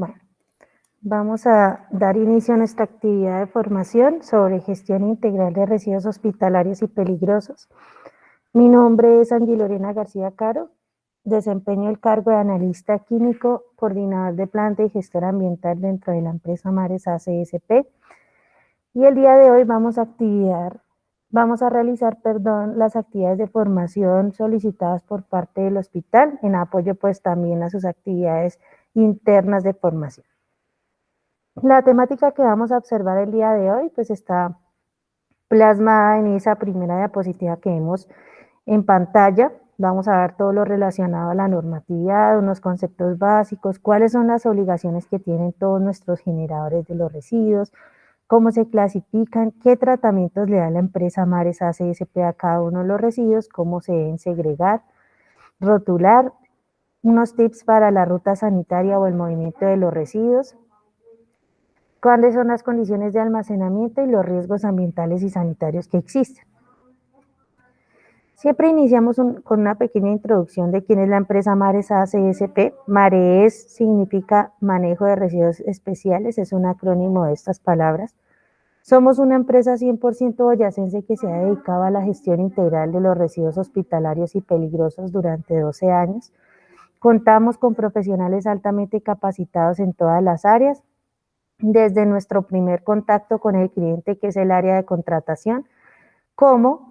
Bueno, vamos a dar inicio a nuestra actividad de formación sobre gestión integral de residuos hospitalarios y peligrosos. Mi nombre es Angie Lorena García Caro, desempeño el cargo de analista químico, coordinador de planta y gestor ambiental dentro de la empresa Mares ACSP. Y el día de hoy vamos a realizar las actividades de formación solicitadas por parte del hospital, en apoyo pues también a sus actividades internas de formación. La temática que vamos a observar el día de hoy pues está plasmada en esa primera diapositiva que vemos en pantalla. Vamos a ver todo lo relacionado a la normatividad, unos conceptos básicos, cuáles son las obligaciones que tienen todos nuestros generadores de los residuos, cómo se clasifican, qué tratamientos le da la empresa Mares ACSP a cada uno de los residuos, cómo se deben segregar, rotular, unos tips para la ruta sanitaria o el movimiento de los residuos, cuáles son las condiciones de almacenamiento y los riesgos ambientales y sanitarios que existen. Siempre iniciamos con una pequeña introducción de quién es la empresa Mares ACSP. Mares significa Manejo de Residuos Especiales, es un acrónimo de estas palabras. Somos una empresa 100% boyacense que se ha dedicado a la gestión integral de los residuos hospitalarios y peligrosos durante 12 años. Contamos con profesionales altamente capacitados en todas las áreas, desde nuestro primer contacto con el cliente, que es el área de contratación, como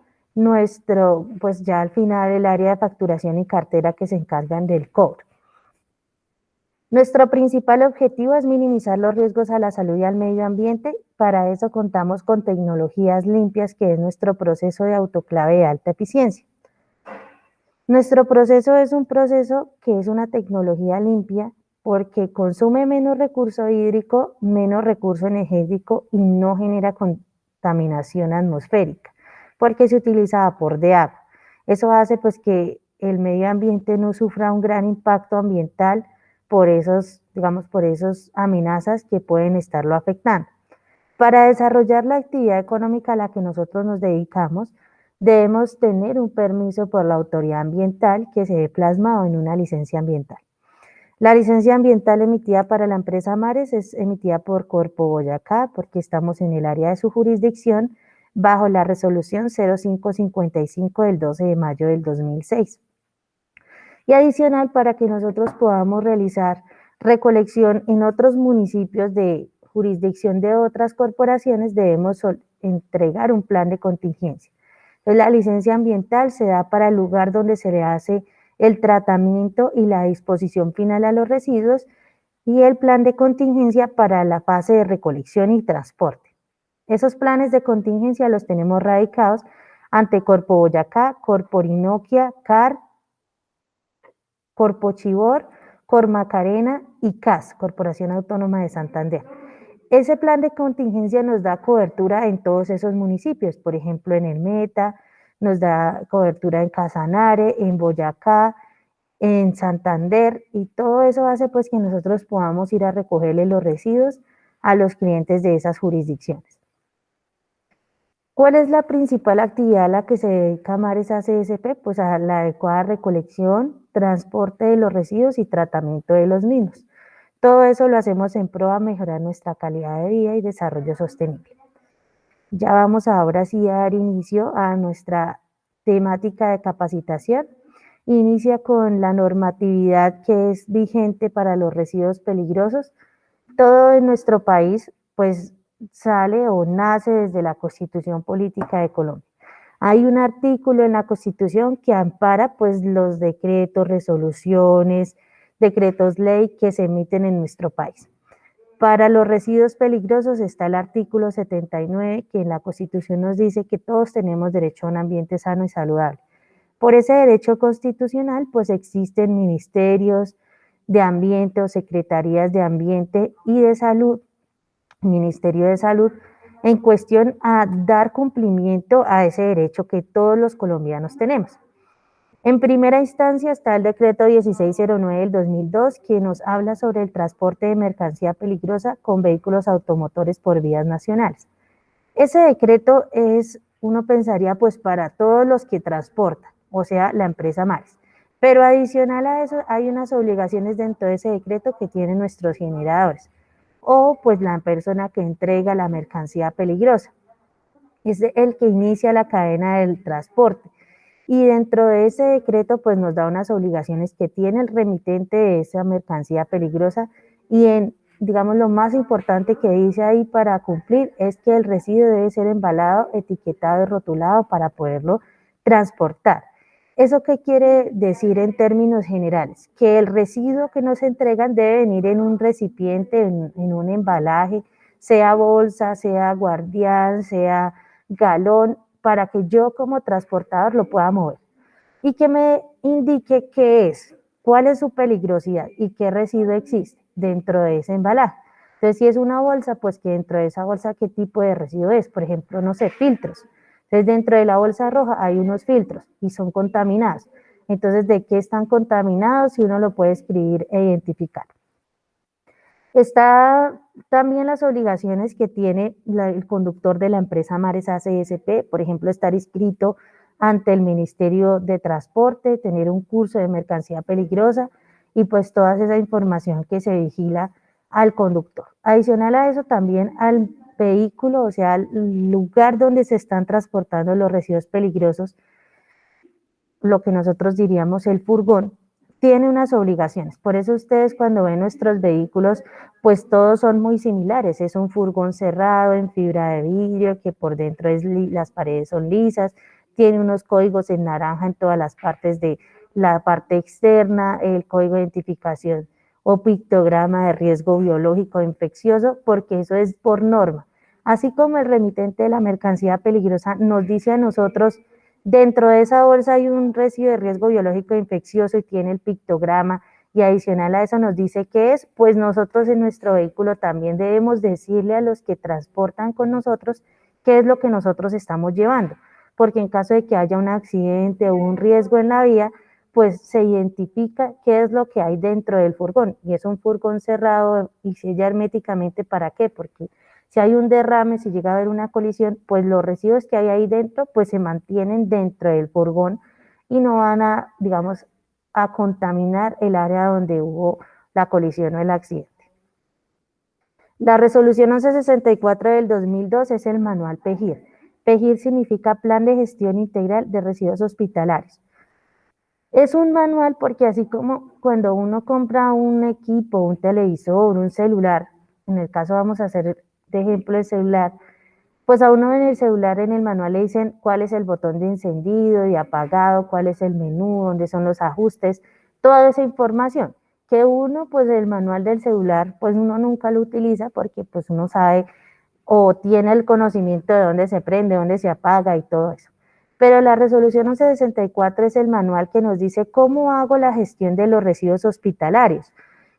pues ya al final el área de facturación y cartera, que se encargan del cobro. Nuestro principal objetivo es minimizar los riesgos a la salud y al medio ambiente. Para eso contamos con tecnologías limpias, que es nuestro proceso de autoclave de alta eficiencia. Nuestro proceso es un proceso que es una tecnología limpia porque consume menos recurso hídrico, menos recurso energético y no genera contaminación atmosférica, porque se utiliza vapor de agua. Eso hace pues que el medio ambiente no sufra un gran impacto ambiental por esas amenazas que pueden estarlo afectando. Para desarrollar la actividad económica a la que nosotros nos dedicamos, debemos tener un permiso por la autoridad ambiental, que se ve plasmado en una licencia ambiental. La licencia ambiental emitida para la empresa Mares es emitida por Corpo Boyacá, porque estamos en el área de su jurisdicción, bajo la resolución 0555 del 12 de mayo del 2006. Y adicional, para que nosotros podamos realizar recolección en otros municipios de jurisdicción de otras corporaciones, debemos entregar un plan de contingencia. Entonces, la licencia ambiental se da para el lugar donde se le hace el tratamiento y la disposición final a los residuos, y el plan de contingencia para la fase de recolección y transporte. Esos planes de contingencia los tenemos radicados ante Corpo Boyacá, Corpo Orinoquia, CAR, Corpo Chivor, Cormacarena y CAS, Corporación Autónoma de Santander. Ese plan de contingencia nos da cobertura en todos esos municipios, por ejemplo en el Meta, nos da cobertura en Casanare, en Boyacá, en Santander, y todo eso hace pues que nosotros podamos ir a recogerle los residuos a los clientes de esas jurisdicciones. ¿Cuál es la principal actividad a la que se dedica Mares ACSP? Pues a la adecuada recolección, transporte de los residuos y tratamiento de los mismos. Todo eso lo hacemos en pro a mejorar nuestra calidad de vida y desarrollo sostenible. Ya vamos ahora sí a dar inicio a nuestra temática de capacitación. Inicia con la normatividad que es vigente para los residuos peligrosos. Todo en nuestro país pues sale o nace desde la Constitución Política de Colombia. Hay un artículo en la Constitución que ampara pues los decretos, resoluciones, decretos ley que se emiten en nuestro país. Para los residuos peligrosos está el artículo 79, que en la Constitución nos dice que todos tenemos derecho a un ambiente sano y saludable. Por ese derecho constitucional pues existen ministerios de ambiente o secretarías de ambiente y de salud, Ministerio de Salud, en cuestión a dar cumplimiento a ese derecho que todos los colombianos tenemos. En primera instancia está el decreto 1609 del 2002, que nos habla sobre el transporte de mercancía peligrosa con vehículos automotores por vías nacionales. Ese decreto uno pensaría pues para todos los que transportan, o sea, la empresa Mares, Pero adicional a eso hay unas obligaciones dentro de ese decreto que tienen nuestros generadores o pues la persona que entrega la mercancía peligrosa. Es el que inicia la cadena del transporte. Y dentro de ese decreto pues nos da unas obligaciones que tiene el remitente de esa mercancía peligrosa y digamos, lo más importante que dice ahí para cumplir es que el residuo debe ser embalado, etiquetado y rotulado para poderlo transportar. ¿Eso qué quiere decir en términos generales? Que el residuo que nos entregan debe venir en un recipiente, en un embalaje, sea bolsa, sea guardián, sea galón, para que yo como transportador lo pueda mover y que me indique qué es, cuál es su peligrosidad y qué residuo existe dentro de ese embalaje. Entonces, si es una bolsa, pues que dentro de esa bolsa qué tipo de residuo es, por ejemplo, no sé, filtros. Entonces, dentro de la bolsa roja hay unos filtros y son contaminados. Entonces, ¿de qué están contaminados? Si uno lo puede escribir e identificar. Está también las obligaciones que tiene el conductor de la empresa Mares ACSP, por ejemplo, estar inscrito ante el Ministerio de Transporte, tener un curso de mercancía peligrosa y pues toda esa información que se vigila al conductor. Adicional a eso también al vehículo, o sea, al lugar donde se están transportando los residuos peligrosos, lo que nosotros diríamos el furgón, tiene unas obligaciones. Por eso ustedes cuando ven nuestros vehículos, pues todos son muy similares. Es un furgón cerrado en fibra de vidrio, que por dentro las paredes son lisas, tiene unos códigos en naranja en todas las partes de la parte externa, el código de identificación o pictograma de riesgo biológico infeccioso, porque eso es por norma. Así como el remitente de la mercancía peligrosa nos dice a nosotros, dentro de esa bolsa hay un residuo de riesgo biológico infeccioso y tiene el pictograma y adicional a eso nos dice qué es, pues nosotros en nuestro vehículo también debemos decirle a los que transportan con nosotros qué es lo que nosotros estamos llevando, porque en caso de que haya un accidente o un riesgo en la vía, pues se identifica qué es lo que hay dentro del furgón y es un furgón cerrado y sella herméticamente. ¿Para qué? Porque si hay un derrame, si llega a haber una colisión, pues los residuos que hay ahí dentro, pues se mantienen dentro del furgón y no van a, digamos, a contaminar el área donde hubo la colisión o el accidente. La resolución 1164 del 2002 es el manual PEGIR. PEGIR significa Plan de Gestión Integral de Residuos Hospitalarios. Es un manual porque así como cuando uno compra un equipo, un televisor, un celular, en el caso vamos a hacer de ejemplo el celular, pues a uno en el celular, en el manual le dicen cuál es el botón de encendido y apagado, cuál es el menú, dónde son los ajustes, toda esa información que uno, pues el manual del celular, pues uno nunca lo utiliza porque pues uno sabe o tiene el conocimiento de dónde se prende, dónde se apaga y todo eso. Pero la resolución 1164 es el manual que nos dice cómo hago la gestión de los residuos hospitalarios.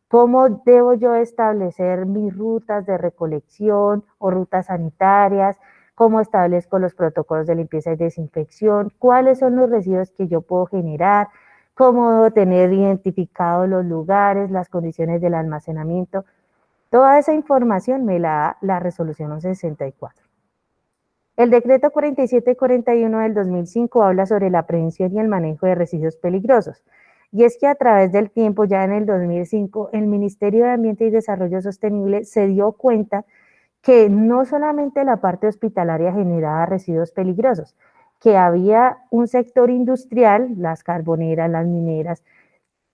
¿Cómo debo yo establecer mis rutas de recolección o rutas sanitarias? ¿Cómo establezco los protocolos de limpieza y desinfección? ¿Cuáles son los residuos que yo puedo generar? ¿Cómo debo tener identificados los lugares, las condiciones del almacenamiento? Toda esa información me la da la resolución 1164. El decreto 4741 del 2005 habla sobre la prevención y el manejo de residuos peligrosos. Y es que a través del tiempo, ya en el 2005, el Ministerio de Ambiente y Desarrollo Sostenible se dio cuenta que no solamente la parte hospitalaria generaba residuos peligrosos, que había un sector industrial, las carboneras, las mineras,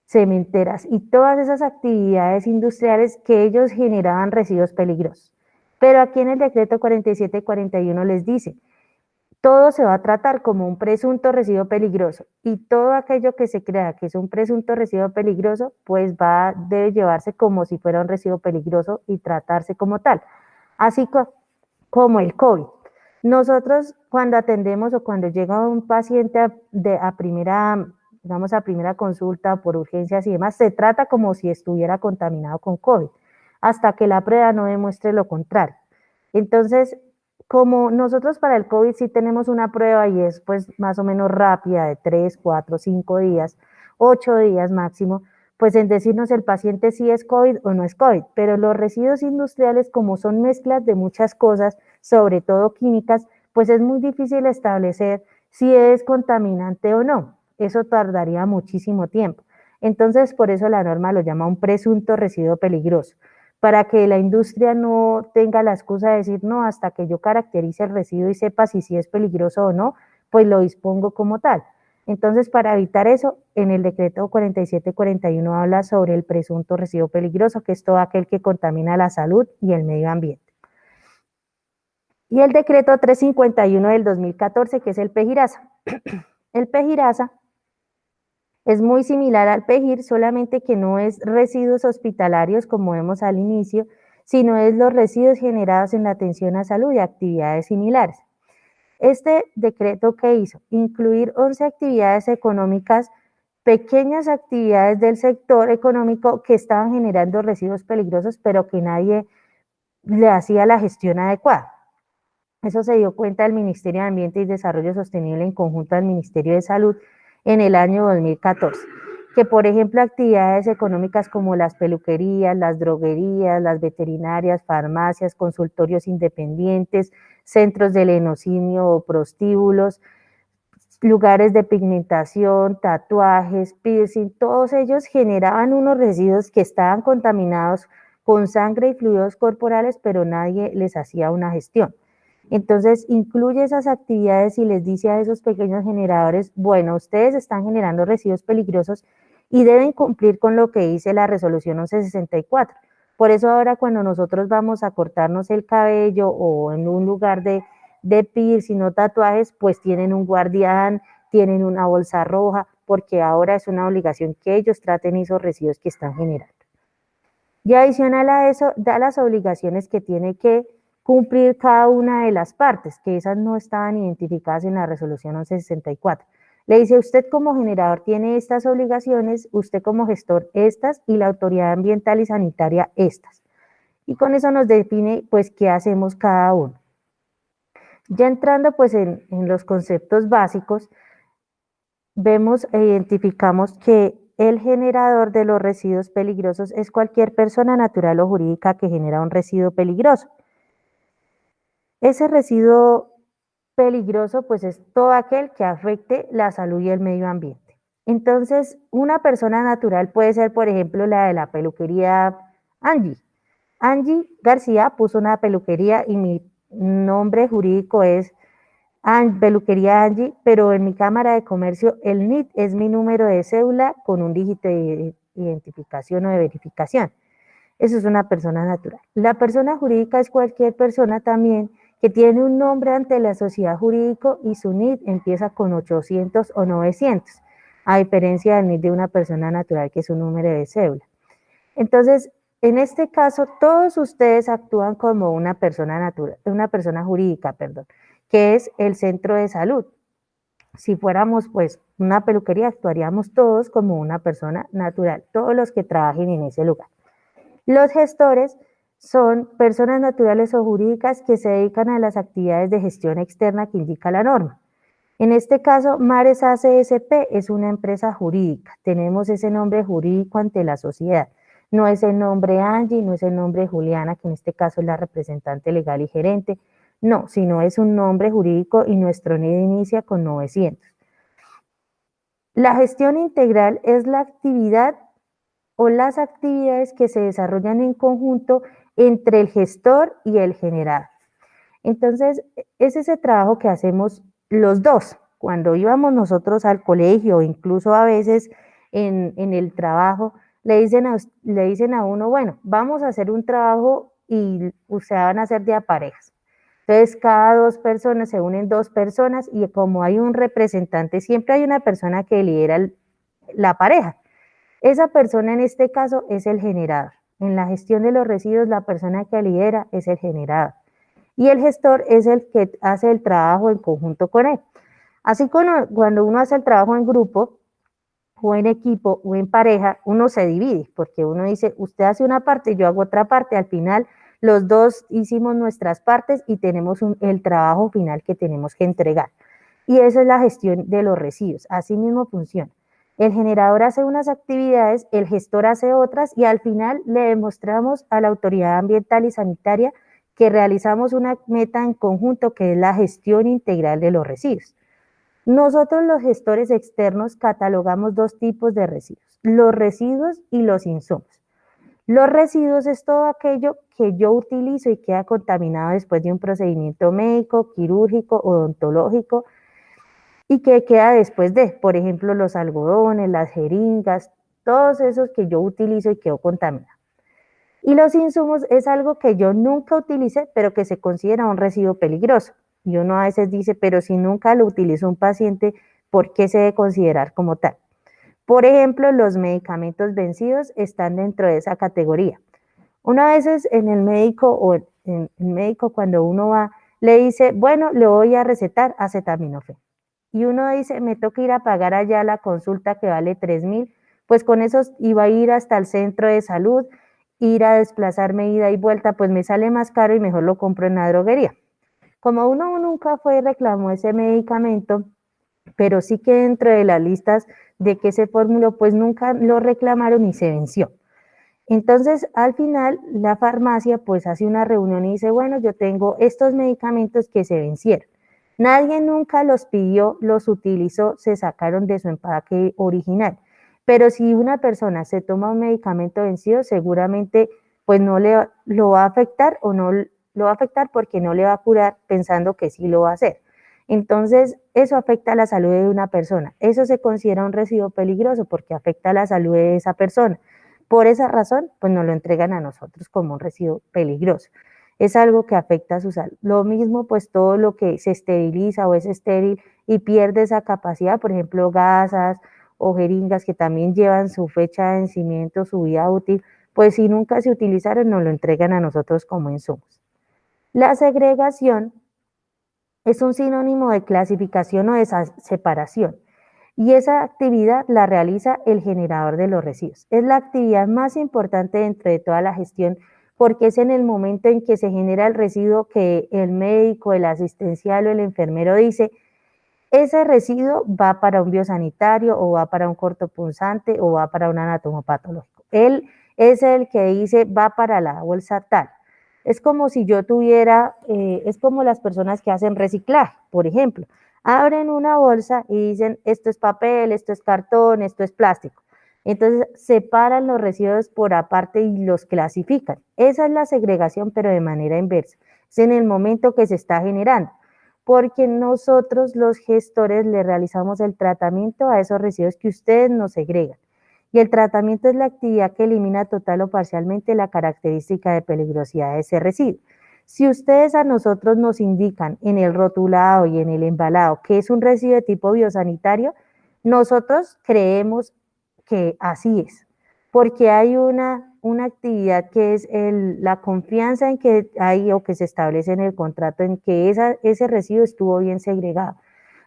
cementeras y todas esas actividades industriales que ellos generaban residuos peligrosos. Pero aquí en el decreto 4741 les dice, todo se va a tratar como un presunto residuo peligroso y todo aquello que se crea que es un presunto residuo peligroso, pues debe llevarse como si fuera un residuo peligroso y tratarse como tal, así como el COVID. Nosotros cuando atendemos o cuando llega un paciente a primera, digamos a primera consulta por urgencias y demás, se trata como si estuviera contaminado con COVID, hasta que la prueba no demuestre lo contrario. Entonces, como nosotros para el COVID sí tenemos una prueba y es pues más o menos rápida de 3, 4, 5 días, 8 días máximo, pues en decirnos el paciente si es COVID o no es COVID, pero los residuos industriales como son mezclas de muchas cosas, sobre todo químicas, pues es muy difícil establecer si es contaminante o no. eso tardaría muchísimo tiempo. Entonces, por eso la norma lo llama un presunto residuo peligroso, para que la industria no tenga la excusa de decir, no, hasta que yo caracterice el residuo y sepa si es peligroso o no, pues lo dispongo como tal. Entonces, para evitar eso, en el decreto 4741 habla sobre el presunto residuo peligroso, que es todo aquel que contamina la salud y el medio ambiente. Y el decreto 351 del 2014, que es el PEGIRASA. El PEGIRASA es muy similar al PEGIR, solamente que no es residuos hospitalarios como vemos al inicio, sino es los residuos generados en la atención a salud y actividades similares. Este decreto, ¿qué hizo? Incluir 11 actividades económicas, pequeñas actividades del sector económico que estaban generando residuos peligrosos, pero que nadie le hacía la gestión adecuada. Eso se dio cuenta el Ministerio de Ambiente y Desarrollo Sostenible en conjunto al Ministerio de Salud en el año 2014, que por ejemplo actividades económicas como las peluquerías, las droguerías, las veterinarias, farmacias, consultorios independientes, centros de lenocinio o prostíbulos, lugares de pigmentación, tatuajes, piercing, todos ellos generaban unos residuos que estaban contaminados con sangre y fluidos corporales, pero nadie les hacía una gestión. Entonces, incluye esas actividades y les dice a esos pequeños generadores, bueno, ustedes están generando residuos peligrosos y deben cumplir con lo que dice la resolución 1164. Por eso ahora cuando nosotros vamos a cortarnos el cabello o en un lugar de piercing o tatuajes, pues tienen un guardián, tienen una bolsa roja, porque ahora es una obligación que ellos traten esos residuos que están generando. Y adicional a eso, da las obligaciones que tiene que cumplir cada una de las partes, que esas no estaban identificadas en la resolución 1164. Le dice, usted como generador tiene estas obligaciones, usted como gestor estas y la autoridad ambiental y sanitaria estas. Y con eso nos define pues qué hacemos cada uno. Ya entrando pues en los conceptos básicos, vemos e identificamos que el generador de los residuos peligrosos es cualquier persona natural o jurídica que genera un residuo peligroso. Ese residuo peligroso pues es todo aquel que afecte la salud y el medio ambiente. Entonces, una persona natural puede ser, por ejemplo, la de la peluquería Angie. Angie García puso una peluquería y mi nombre jurídico es Peluquería Angie, pero en mi cámara de comercio el NIT es mi número de cédula con un dígito de identificación o de verificación. Eso es una persona natural. La persona jurídica es cualquier persona también que tiene un nombre ante la sociedad jurídica y su NIT empieza con 800 o 900, a diferencia del NIT de una persona natural que es un número de cédula. Entonces, en este caso, todos ustedes actúan como una persona natural, una persona jurídica, perdón, que es el centro de salud. Si fuéramos pues una peluquería, actuaríamos todos como una persona natural, todos los que trabajen en ese lugar. Los gestores son personas naturales o jurídicas que se dedican a las actividades de gestión externa que indica la norma. En este caso, Mares ACSP es una empresa jurídica. Tenemos ese nombre jurídico ante la sociedad. No es el nombre Angie, no es el nombre Juliana, que en este caso es la representante legal y gerente. No, sino es un nombre jurídico y nuestro NID inicia con 900. La gestión integral es la actividad o las actividades que se desarrollan en conjunto entre el gestor y el generador. Entonces, es ese trabajo que hacemos los dos. Cuando íbamos nosotros al colegio, incluso a veces en el trabajo, le dicen a uno, bueno, vamos a hacer un trabajo y se van a hacer de a parejas. Entonces, cada 2 personas, se unen 2 personas y como hay un representante, siempre hay una persona que lidera la pareja. Esa persona en este caso es el generador. En la gestión de los residuos, la persona que lidera es el generador. Y el gestor es el que hace el trabajo en conjunto con él. Así cuando uno hace el trabajo en grupo, o en equipo, o en pareja, uno se divide, porque uno dice, usted hace una parte, yo hago otra parte, al final los dos hicimos nuestras partes y tenemos el trabajo final que tenemos que entregar. Y esa es la gestión de los residuos, así mismo funciona. El generador hace unas actividades, el gestor hace otras y al final le demostramos a la autoridad ambiental y sanitaria que realizamos una meta en conjunto que es la gestión integral de los residuos. Nosotros los gestores externos catalogamos dos tipos de residuos, los residuos y los insumos. Los residuos es todo aquello que yo utilizo y queda contaminado después de un procedimiento médico, quirúrgico, odontológico y que queda después de, por ejemplo, los algodones, las jeringas, todos esos que yo utilizo y quedó contaminado. Y los insumos es algo que yo nunca utilicé, pero que se considera un residuo peligroso. Y uno a veces dice, pero si nunca lo utilizó un paciente, ¿por qué se debe considerar como tal? Por ejemplo, los medicamentos vencidos están dentro de esa categoría. Una vez en el médico o en el médico cuando uno va, le dice, bueno, le voy a recetar acetaminofén. Y uno dice, me toca ir a pagar allá la consulta que vale 3.000, pues con eso iba a ir hasta el centro de salud, ir a desplazarme ida y vuelta, pues me sale más caro y mejor lo compro en la droguería. Como uno nunca fue y reclamó ese medicamento, pero sí que dentro de las listas de que se formuló, pues nunca lo reclamaron y se venció. Entonces, al final, la farmacia pues hace una reunión y dice, bueno, yo tengo estos medicamentos que se vencieron. Nadie nunca los pidió, los utilizó, se sacaron de su empaque original. Pero si una persona se toma un medicamento vencido, seguramente pues no le lo va a afectar o no lo va a afectar porque no le va a curar pensando que sí lo va a hacer. Entonces, eso afecta a la salud de una persona. Eso se considera un residuo peligroso porque afecta a la salud de esa persona. Por esa razón, pues nos lo entregan a nosotros como un residuo peligroso. Es algo que afecta a su salud. Lo mismo, pues todo lo que se esteriliza o es estéril y pierde esa capacidad, por ejemplo, gasas o jeringas que también llevan su fecha de vencimiento, su vida útil, pues si nunca se utilizaron, nos lo entregan a nosotros como insumos. La segregación es un sinónimo de clasificación o de separación. Y esa actividad la realiza el generador de los residuos. Es la actividad más importante dentro de toda la gestión porque es en el momento en que se genera el residuo que el médico, el asistencial o el enfermero dice, ese residuo va para un biosanitario o va para un cortopunzante o va para un anatomopatológico. Él es el que dice va para la bolsa tal. Es como si yo tuviera, es como las personas que hacen reciclaje, por ejemplo. Abren una bolsa y dicen esto es papel, esto es cartón, esto es plástico. Entonces separan los residuos por aparte y los clasifican. Esa es la segregación, pero de manera inversa. Es en el momento que se está generando porque nosotros los gestores le realizamos el tratamiento a esos residuos que ustedes nos segregan. Y el tratamiento es la actividad que elimina total o parcialmente la característica de peligrosidad de ese residuo. Si ustedes a nosotros nos indican en el rotulado y en el embalado que es un residuo de tipo biosanitario, nosotros creemos que así es, porque hay una actividad que es la confianza en que hay o que se establece en el contrato en que ese residuo estuvo bien segregado.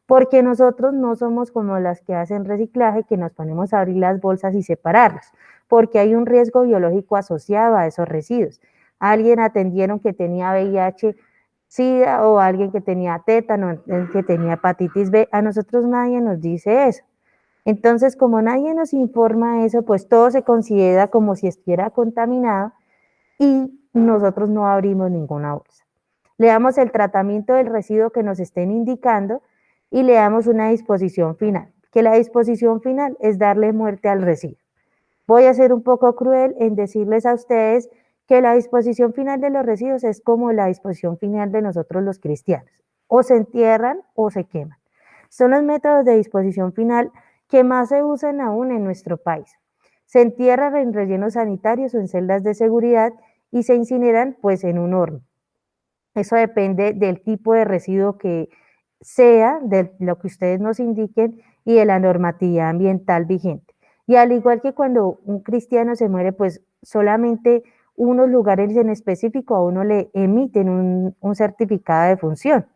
Porque nosotros no somos como las que hacen reciclaje, que nos ponemos a abrir las bolsas y separarlas, porque hay un riesgo biológico asociado a esos residuos. Alguien atendieron que tenía VIH, SIDA o alguien que tenía tétano, que tenía hepatitis B. A nosotros nadie nos dice eso. Entonces, como nadie nos informa eso, pues todo se considera como si estuviera contaminado y nosotros no abrimos ninguna bolsa. Le damos el tratamiento del residuo que nos estén indicando y le damos una disposición final, que la disposición final es darle muerte al residuo. Voy a ser un poco cruel en decirles a ustedes que la disposición final de los residuos es como la disposición final de nosotros los cristianos. O se entierran o se queman. Son los métodos de disposición final que más se usan aún en nuestro país. Se entierran en rellenos sanitarios o en celdas de seguridad y se incineran pues en un horno. Eso depende del tipo de residuo que sea, de lo que ustedes nos indiquen y de la normatividad ambiental vigente. Y al igual que cuando un cristiano se muere, pues solamente unos lugares en específico a uno le emiten un certificado de función.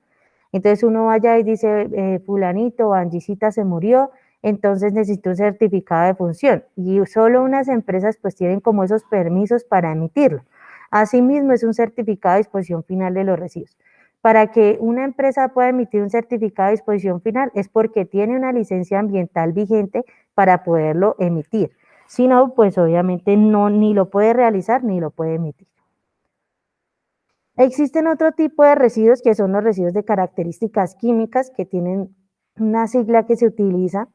Entonces uno vaya y dice, fulanito o Angisita se murió, entonces necesito un certificado de función. Y solo unas empresas pues tienen como esos permisos para emitirlo. Asimismo es un certificado de disposición final de los residuos. Para que una empresa pueda emitir un certificado de disposición final es porque tiene una licencia ambiental vigente para poderlo emitir. Si no, pues obviamente no, ni lo puede realizar ni lo puede emitir. Existen otro tipo de residuos que son los residuos de características químicas que tienen una sigla que se utiliza,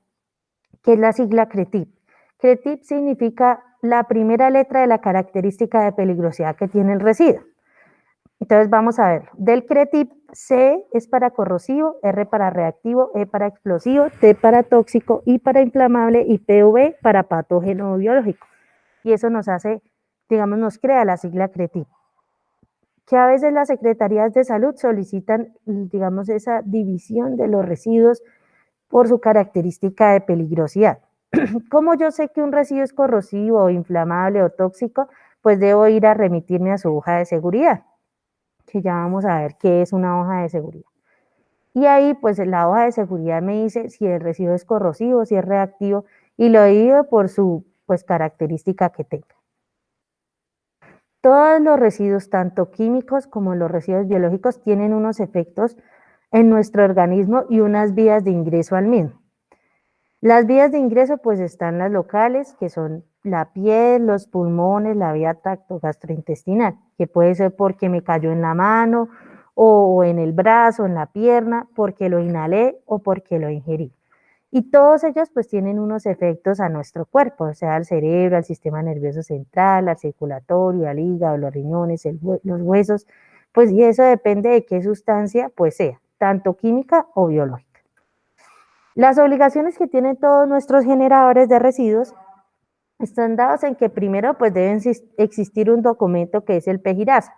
que es la sigla CRETIP. CRETIP significa la primera letra de la característica de peligrosidad que tiene el residuo. Entonces vamos a ver, del CRETIP, C es para corrosivo, R para reactivo, E para explosivo, T para tóxico, I para inflamable y PV para patógeno biológico. Y eso nos hace, digamos, nos crea la sigla CRETIP. Que a veces las secretarías de salud solicitan, digamos, esa división de los residuos por su característica de peligrosidad. ¿Cómo yo sé que un residuo es corrosivo, inflamable o tóxico? Pues debo ir a remitirme a su hoja de seguridad, que ya vamos a ver qué es una hoja de seguridad. Y ahí, pues la hoja de seguridad me dice si el residuo es corrosivo, si es reactivo, y lo divido por su, pues, característica que tenga. Todos los residuos, tanto químicos como los residuos biológicos, tienen unos efectos en nuestro organismo y unas vías de ingreso al mismo. Las vías de ingreso pues están las locales, que son la piel, los pulmones, la vía tracto gastrointestinal, que puede ser porque me cayó en la mano o en el brazo, en la pierna, porque lo inhalé o porque lo ingerí. Y todos ellos pues tienen unos efectos a nuestro cuerpo, o sea, al cerebro, al sistema nervioso central, al circulatorio, al hígado, los riñones, los huesos, pues y eso depende de qué sustancia pues sea, tanto química o biológica. Las obligaciones que tienen todos nuestros generadores de residuos están dadas en que primero pues deben existir un documento que es el PEGIRASA.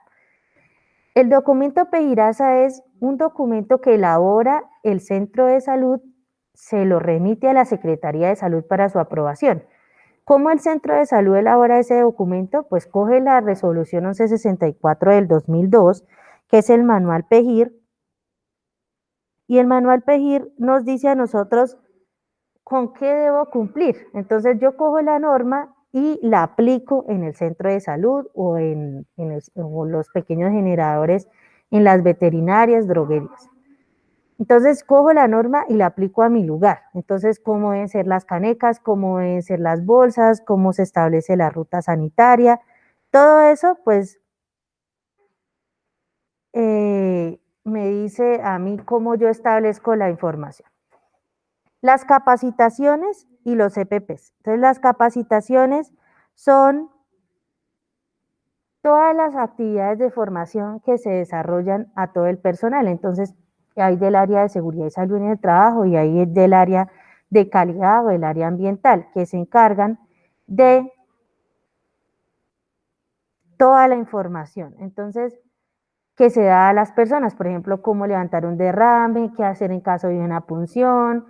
El documento PEGIRASA es un documento que elabora el centro de salud, se lo remite a la Secretaría de Salud para su aprobación. ¿Cómo el centro de salud elabora ese documento? Pues coge la resolución 1164 del 2002, que es el manual PEGIR, y el manual PEGIR nos dice a nosotros ¿con qué debo cumplir? Entonces yo cojo la norma y la aplico en el centro de salud o o los pequeños generadores en las veterinarias, droguerías. Entonces cojo la norma y la aplico a mi lugar. Entonces, cómo deben ser las canecas, cómo deben ser las bolsas, cómo se establece la ruta sanitaria. Todo eso, pues, me dice a mí cómo yo establezco la información. Las capacitaciones y los EPPs. Entonces, las capacitaciones son todas las actividades de formación que se desarrollan a todo el personal. Entonces, hay del área de seguridad y salud en el trabajo y hay del área de calidad o del área ambiental, que se encargan de toda la información. Entonces, que se da a las personas, por ejemplo, cómo levantar un derrame, qué hacer en caso de una punción,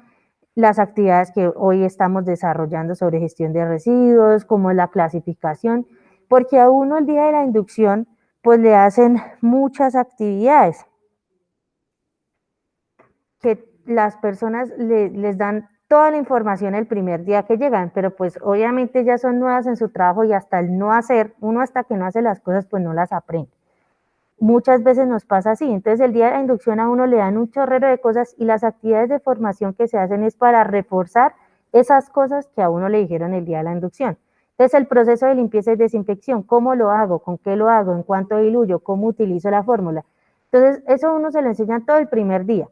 las actividades que hoy estamos desarrollando sobre gestión de residuos, como la clasificación, porque a uno el día de la inducción, pues le hacen muchas actividades que las personas les dan toda la información el primer día que llegan, pero pues obviamente ya son nuevas en su trabajo y hasta el no hacer, uno hasta que no hace las cosas, pues no las aprende. Muchas veces nos pasa así, entonces el día de la inducción a uno le dan un chorrero de cosas y las actividades de formación que se hacen es para reforzar esas cosas que a uno le dijeron el día de la inducción. Entonces el proceso de limpieza y desinfección, ¿cómo lo hago? ¿Con qué lo hago? ¿En cuánto diluyo? ¿Cómo utilizo la fórmula? Entonces eso a uno se lo enseñan todo el primer día.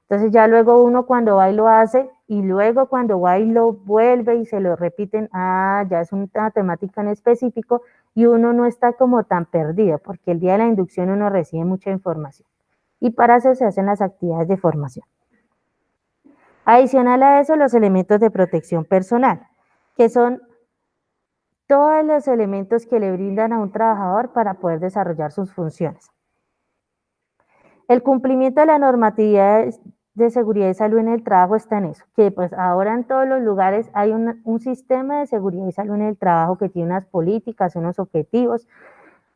Entonces ya luego uno cuando va y lo hace y luego cuando va y lo vuelve y se lo repiten, ya es una temática en específico, y uno no está como tan perdido, porque el día de la inducción uno recibe mucha información. Y para eso se hacen las actividades de formación. Adicional a eso, los elementos de protección personal, que son todos los elementos que le brindan a un trabajador para poder desarrollar sus funciones. El cumplimiento de la normatividad de seguridad y salud en el trabajo está en eso, que pues ahora en todos los lugares hay un sistema de seguridad y salud en el trabajo que tiene unas políticas, unos objetivos,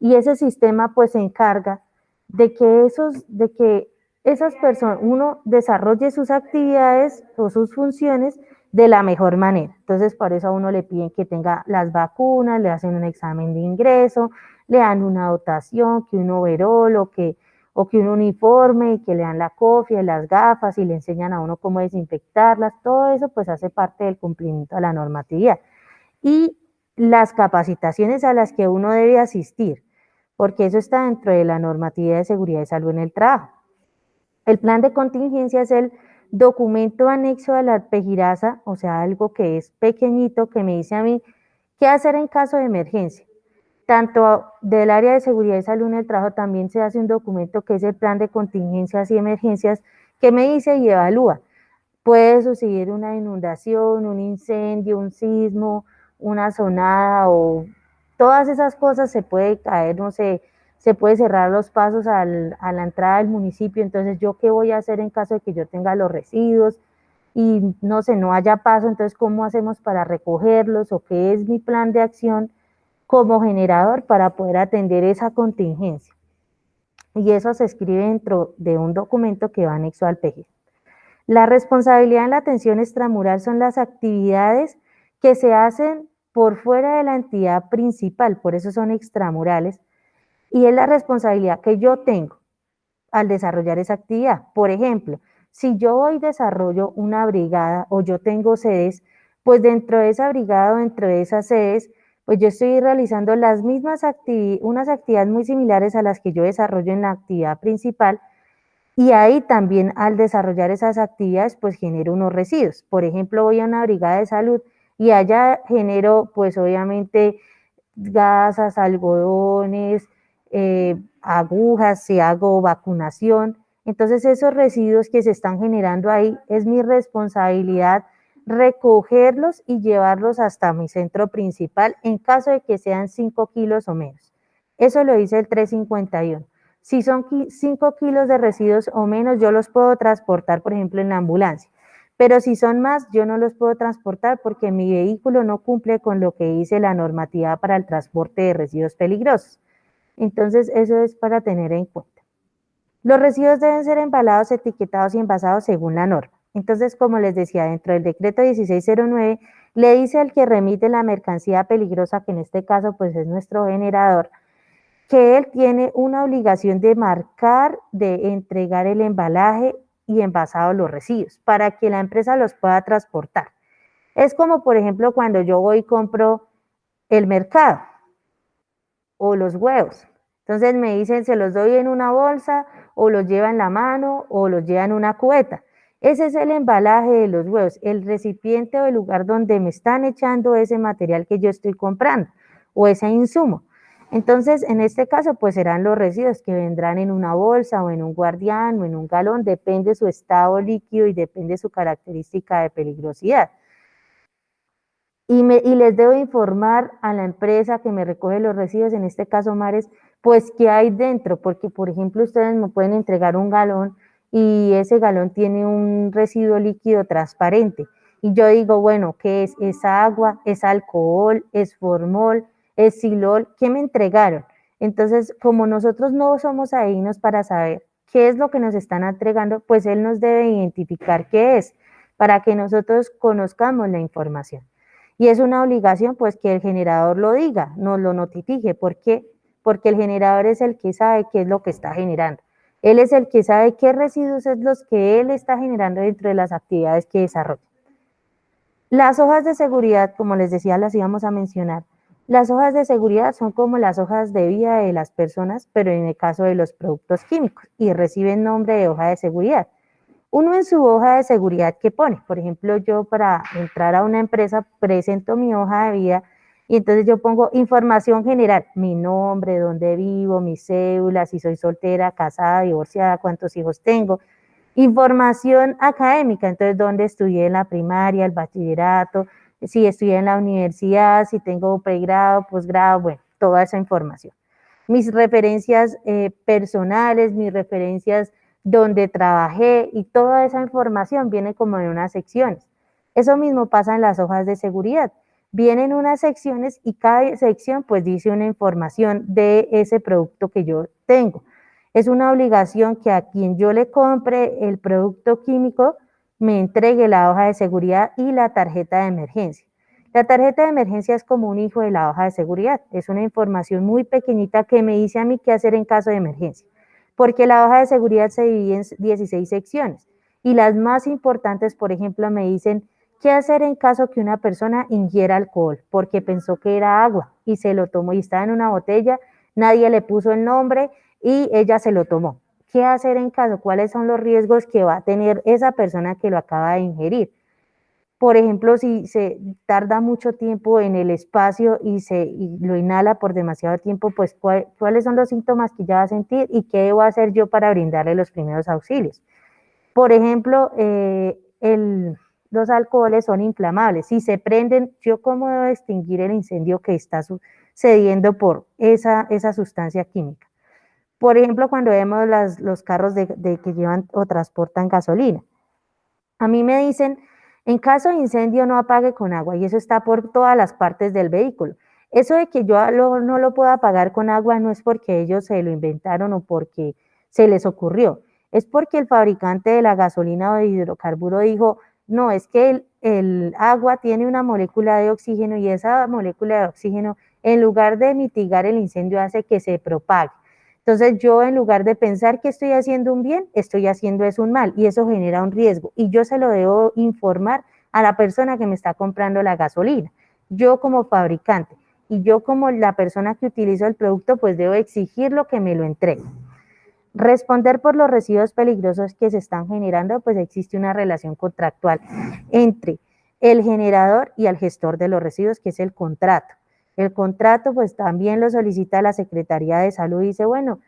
y ese sistema pues se encarga de que esas personas, uno desarrolle sus actividades o sus funciones de la mejor manera. Entonces, por eso a uno le piden que tenga las vacunas, le hacen un examen de ingreso, le dan una dotación, que un overol o que un uniforme, y que le dan la cofia, las gafas y le enseñan a uno cómo desinfectarlas. Todo eso pues hace parte del cumplimiento de la normatividad. Y las capacitaciones a las que uno debe asistir, porque eso está dentro de la normatividad de seguridad y salud en el trabajo. El plan de contingencia es el documento anexo a la pegirasa, o sea, algo que es pequeñito, que me dice a mí qué hacer en caso de emergencia. Tanto del área de seguridad y salud en el trabajo también se hace un documento que es el plan de contingencias y emergencias que me dice y evalúa. Puede suceder una inundación, un incendio, un sismo, una sonada o todas esas cosas se puede caer, no sé, se puede cerrar los pasos a la entrada del municipio, entonces yo qué voy a hacer en caso de que yo tenga los residuos y no sé, no haya paso, entonces cómo hacemos para recogerlos o qué es mi plan de acción como generador para poder atender esa contingencia. Y eso se escribe dentro de un documento que va anexo al PG. La responsabilidad en la atención extramural son las actividades que se hacen por fuera de la entidad principal, por eso son extramurales, y es la responsabilidad que yo tengo al desarrollar esa actividad. Por ejemplo, si yo hoy desarrollo una brigada o yo tengo sedes, pues dentro de esa brigada o dentro de esas sedes, pues yo estoy realizando las mismas unas actividades muy similares a las que yo desarrollo en la actividad principal, y ahí también al desarrollar esas actividades pues genero unos residuos. Por ejemplo, voy a una brigada de salud y allá genero pues obviamente gasas, algodones, agujas, si hago vacunación. Entonces esos residuos que se están generando ahí es mi responsabilidad recogerlos y llevarlos hasta mi centro principal en caso de que sean 5 kilos o menos. Eso lo dice el 351. Si son 5 kilos de residuos o menos, yo los puedo transportar, por ejemplo, en la ambulancia. Pero si son más, yo no los puedo transportar porque mi vehículo no cumple con lo que dice la normativa para el transporte de residuos peligrosos. Entonces, eso es para tener en cuenta. Los residuos deben ser embalados, etiquetados y envasados según la norma. Entonces, como les decía, dentro del decreto 1609, le dice al que remite la mercancía peligrosa, que en este caso pues es nuestro generador, que él tiene una obligación de marcar, de entregar el embalaje y envasado los residuos para que la empresa los pueda transportar. Es como, por ejemplo, cuando yo voy y compro el mercado o los huevos. Entonces me dicen, se los doy en una bolsa o los lleva en la mano o los lleva en una cubeta. Ese es el embalaje de los huevos, el recipiente o el lugar donde me están echando ese material que yo estoy comprando o ese insumo. Entonces, en este caso, pues serán los residuos que vendrán en una bolsa o en un guardián o en un galón, depende su estado líquido y depende su característica de peligrosidad. Y les debo informar a la empresa que me recoge los residuos, en este caso Mares, pues qué hay dentro, porque por ejemplo ustedes me pueden entregar un galón y ese galón tiene un residuo líquido transparente. Y yo digo, bueno, ¿qué es? ¿Es agua? ¿Es alcohol? ¿Es formol? ¿Es silol? ¿Qué me entregaron? Entonces, como nosotros no somos adivinos para saber qué es lo que nos están entregando, pues él nos debe identificar qué es, para que nosotros conozcamos la información. Y es una obligación pues que el generador lo diga, nos lo notifique. ¿Por qué? Porque el generador es el que sabe qué es lo que está generando. Él es el que sabe qué residuos es los que él está generando dentro de las actividades que desarrolla. Las hojas de seguridad, como les decía, las íbamos a mencionar. Las hojas de seguridad son como las hojas de vida de las personas, pero en el caso de los productos químicos, y reciben nombre de hoja de seguridad. Uno en su hoja de seguridad que pone, por ejemplo, yo para entrar a una empresa presento mi hoja de vida y entonces yo pongo información general, mi nombre, dónde vivo, mi cédula, si soy soltera, casada, divorciada, cuántos hijos tengo. Información académica, entonces dónde estudié en la primaria, el bachillerato, si estudié en la universidad, si tengo pregrado, posgrado, bueno, toda esa información. Mis referencias personales, mis referencias donde trabajé y toda esa información viene como en unas secciones. Eso mismo pasa en las hojas de seguridad. Vienen unas secciones y cada sección pues dice una información de ese producto que yo tengo. Es una obligación que a quien yo le compre el producto químico me entregue la hoja de seguridad y la tarjeta de emergencia. La tarjeta de emergencia es como un hijo de la hoja de seguridad. Es una información muy pequeñita que me dice a mí qué hacer en caso de emergencia. Porque la hoja de seguridad se divide en 16 secciones. Y las más importantes, por ejemplo, me dicen qué hacer en caso que una persona ingiera alcohol, porque pensó que era agua y se lo tomó y estaba en una botella, nadie le puso el nombre y ella se lo tomó. ¿qué hacer en caso? ¿Cuáles son los riesgos que va a tener esa persona que lo acaba de ingerir? Por ejemplo, si se tarda mucho tiempo en el espacio y lo inhala por demasiado tiempo, pues ¿cuáles son los síntomas que ya va a sentir y qué debo hacer yo para brindarle los primeros auxilios? Por ejemplo, los alcoholes son inflamables. Si se prenden, ¿yo cómo debo extinguir el incendio que está sucediendo por esa sustancia química? Por ejemplo, cuando vemos los carros que llevan o transportan gasolina. A mí me dicen, en caso de incendio no apague con agua, y eso está por todas las partes del vehículo. Eso de que yo no lo pueda apagar con agua no es porque ellos se lo inventaron o porque se les ocurrió, es porque el fabricante de la gasolina o de hidrocarburo dijo, no, es que el agua tiene una molécula de oxígeno y esa molécula de oxígeno, en lugar de mitigar el incendio, hace que se propague. Entonces yo, en lugar de pensar que estoy haciendo un bien, estoy haciendo es un mal y eso genera un riesgo y yo se lo debo informar a la persona que me está comprando la gasolina. Yo como fabricante y yo como la persona que utilizo el producto, pues debo exigir lo que me lo entregue. Responder por los residuos peligrosos que se están generando, pues existe una relación contractual entre el generador y el gestor de los residuos, que es el contrato. El contrato pues también lo solicita la Secretaría de Salud y dice, bueno,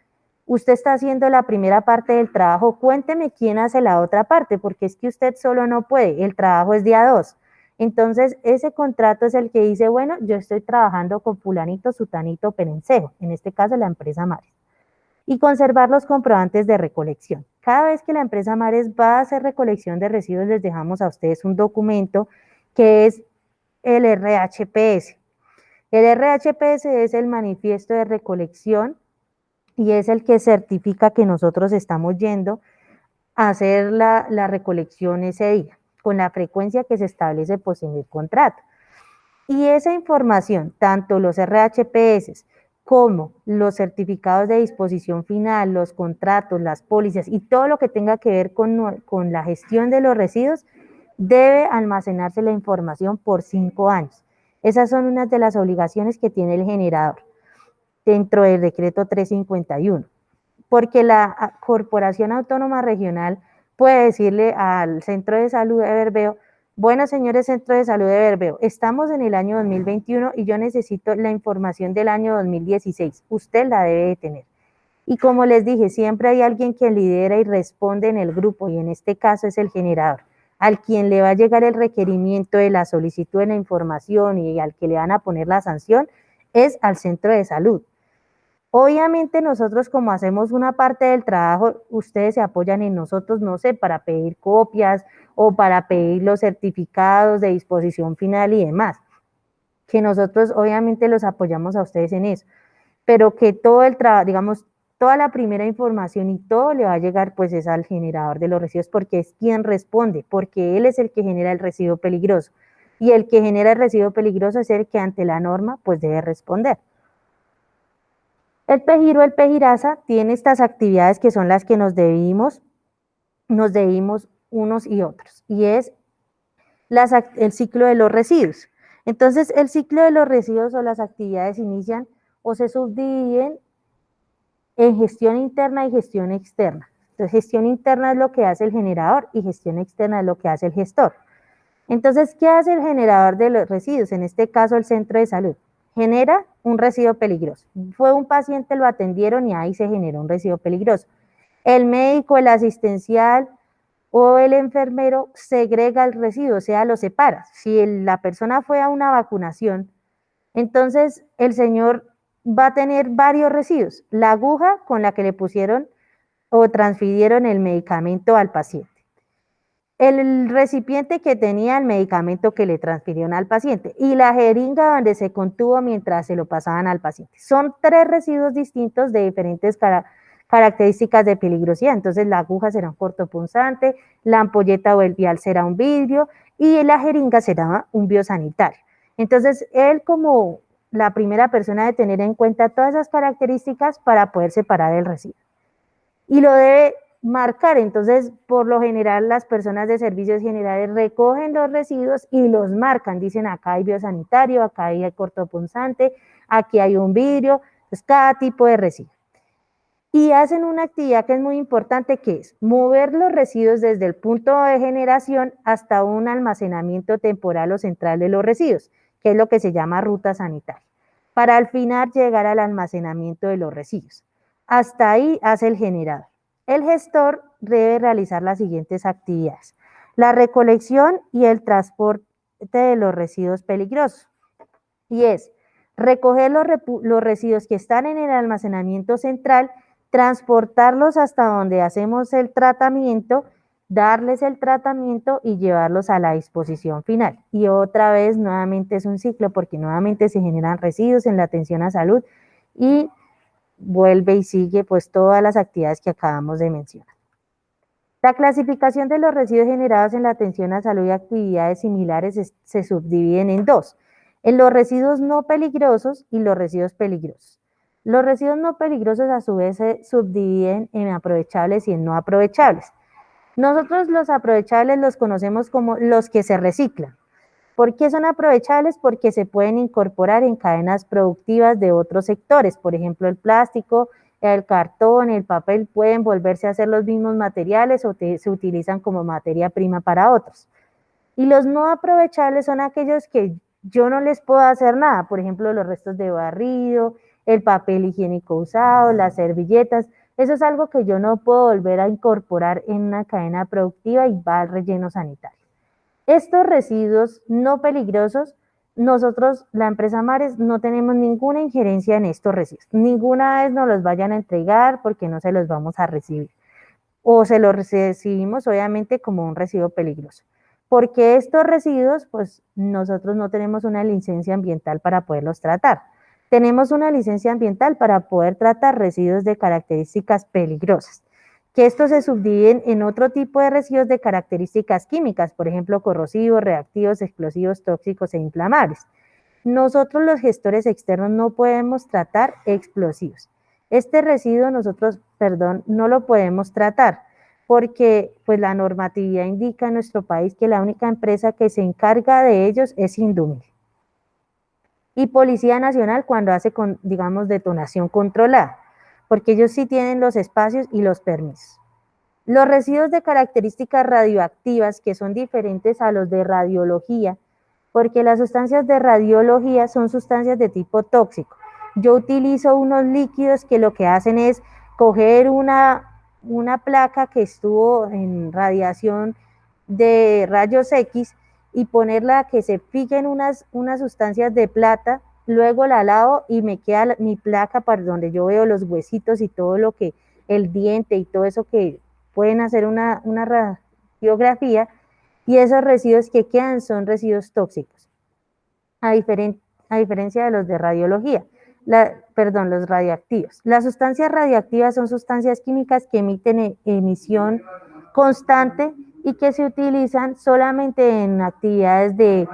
usted está haciendo la primera parte del trabajo, cuénteme quién hace la otra parte, porque es que usted solo no puede, el trabajo es de a dos. Entonces, ese contrato es el que dice, bueno, yo estoy trabajando con fulanito, sutanito, perencejo, en este caso la empresa Mares. Y conservar los comprobantes de recolección. Cada vez que la empresa Mares va a hacer recolección de residuos, les dejamos a ustedes un documento que es el RHPS. El RHPS es el manifiesto de recolección y es el que certifica que nosotros estamos yendo a hacer la recolección ese día, con la frecuencia que se establece pues en el contrato. Y esa información, tanto los RHPS como los certificados de disposición final, los contratos, las pólizas y todo lo que tenga que ver con la gestión de los residuos, debe almacenarse la información por 5 años. Esas son unas de las obligaciones que tiene el generador dentro del decreto 351, porque la Corporación Autónoma Regional puede decirle al Centro de Salud de Bermeo, bueno, señores Centro de Salud de Bermeo, estamos en el año 2021 y yo necesito la información del año 2016, usted la debe de tener. Y como les dije, siempre hay alguien que lidera y responde en el grupo, y en este caso es el generador, al quien le va a llegar el requerimiento de la solicitud de la información y al que le van a poner la sanción, es al centro de salud. Obviamente nosotros, como hacemos una parte del trabajo, ustedes se apoyan en nosotros, no sé, para pedir copias o para pedir los certificados de disposición final y demás, que nosotros obviamente los apoyamos a ustedes en eso, pero que todo el trabajo, digamos, toda la primera información y todo le va a llegar pues es al generador de los residuos, porque es quien responde, porque él es el que genera el residuo peligroso y el que genera el residuo peligroso es el que ante la norma pues debe responder. El PEGIR o el PEGIRASA tiene estas actividades que son las que nos debimos unos y otros, y es el ciclo de los residuos. Entonces, el ciclo de los residuos o las actividades inician o se subdividen en gestión interna y gestión externa. Entonces, gestión interna es lo que hace el generador y gestión externa es lo que hace el gestor. Entonces, ¿qué hace el generador de los residuos? En este caso, el centro de salud. Genera un residuo peligroso. Fue un paciente, lo atendieron y ahí se generó un residuo peligroso. El médico, el asistencial o el enfermero segrega el residuo, o sea, lo separa. Si la persona fue a una vacunación, entonces el señor va a tener varios residuos. La aguja con la que le pusieron o transfirieron el medicamento al paciente. El recipiente que tenía el medicamento que le transfirieron al paciente y la jeringa donde se contuvo mientras se lo pasaban al paciente. Son 3 residuos distintos de diferentes características de peligrosidad. Entonces la aguja será un cortopunzante, la ampolleta o el vial será un vidrio y la jeringa será un biosanitario. Entonces él, como la primera persona, de tener en cuenta todas esas características para poder separar el residuo. Y lo debe marcar. Entonces, por lo general, las personas de servicios generales recogen los residuos y los marcan. Dicen, acá hay biosanitario, acá hay cortopunzante, aquí hay un vidrio, pues cada tipo de residuo. y hacen una actividad que es muy importante, que es mover los residuos desde el punto de generación hasta un almacenamiento temporal o central de los residuos, que es lo que se llama ruta sanitaria, para al final llegar al almacenamiento de los residuos. Hasta ahí hace el generador. El gestor debe realizar las siguientes actividades: la recolección y el transporte de los residuos peligrosos, y es recoger los residuos que están en el almacenamiento central, transportarlos hasta donde hacemos el tratamiento, darles el tratamiento y llevarlos a la disposición final. Y otra vez, nuevamente es un ciclo, porque nuevamente se generan residuos en la atención a salud y vuelve y sigue pues todas las actividades que acabamos de mencionar. La clasificación de los residuos generados en la atención a salud y actividades similares se subdividen en dos: en los residuos no peligrosos y los residuos peligrosos. Los residuos no peligrosos a su vez se subdividen en aprovechables y en no aprovechables. Nosotros los aprovechables los conocemos como los que se reciclan. ¿Por qué son aprovechables? Porque se pueden incorporar en cadenas productivas de otros sectores, por ejemplo el plástico, el cartón, el papel, pueden volverse a hacer los mismos materiales o se utilizan como materia prima para otros. Y los no aprovechables son aquellos que yo no les puedo hacer nada, por ejemplo los restos de barrido, el papel higiénico usado, las servilletas. Eso es algo que yo no puedo volver a incorporar en una cadena productiva y va al relleno sanitario. Estos residuos no peligrosos, nosotros, la empresa Mares, no tenemos ninguna injerencia en estos residuos. Ninguna vez nos los vayan a entregar porque no se los vamos a recibir. O se los recibimos obviamente como un residuo peligroso. Porque estos residuos, pues nosotros no tenemos una licencia ambiental para poderlos tratar. Tenemos una licencia ambiental para poder tratar residuos de características peligrosas, que estos se subdividen en otro tipo de residuos de características químicas, por ejemplo, corrosivos, reactivos, explosivos, tóxicos e inflamables. Nosotros los gestores externos no podemos tratar explosivos. Este residuo nosotros, no lo podemos tratar porque pues la normatividad indica en nuestro país que la única empresa que se encarga de ellos es Indumil. Y Policía Nacional cuando hace, digamos, detonación controlada, porque ellos sí tienen los espacios y los permisos. Los residuos de características radioactivas, que son diferentes a los de radiología, porque las sustancias de radiología son sustancias de tipo tóxico. Yo utilizo unos líquidos que lo que hacen es coger una placa que estuvo en radiación de rayos X y ponerla que se fijen unas sustancias de plata, luego la lavo y me queda mi placa para donde yo veo los huesitos y todo lo que, el diente y todo eso que pueden hacer una radiografía, y esos residuos que quedan son residuos tóxicos, a diferencia de los de radiología, los radioactivos. Las sustancias radioactivas son sustancias químicas que emiten emisión constante y que se utilizan solamente en actividades de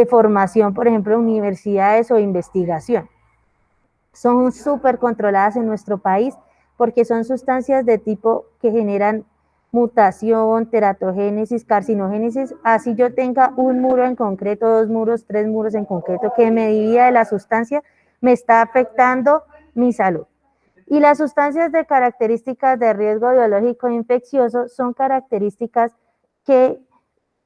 formación, por ejemplo, universidades o investigación. Son súper controladas en nuestro país porque son sustancias de tipo que generan mutación, teratogénesis, carcinogénesis. Así yo tenga un muro en concreto, 2 muros, 3 muros en concreto que me divida de la sustancia, me está afectando mi salud. Y las sustancias de características de riesgo biológico e infeccioso son características que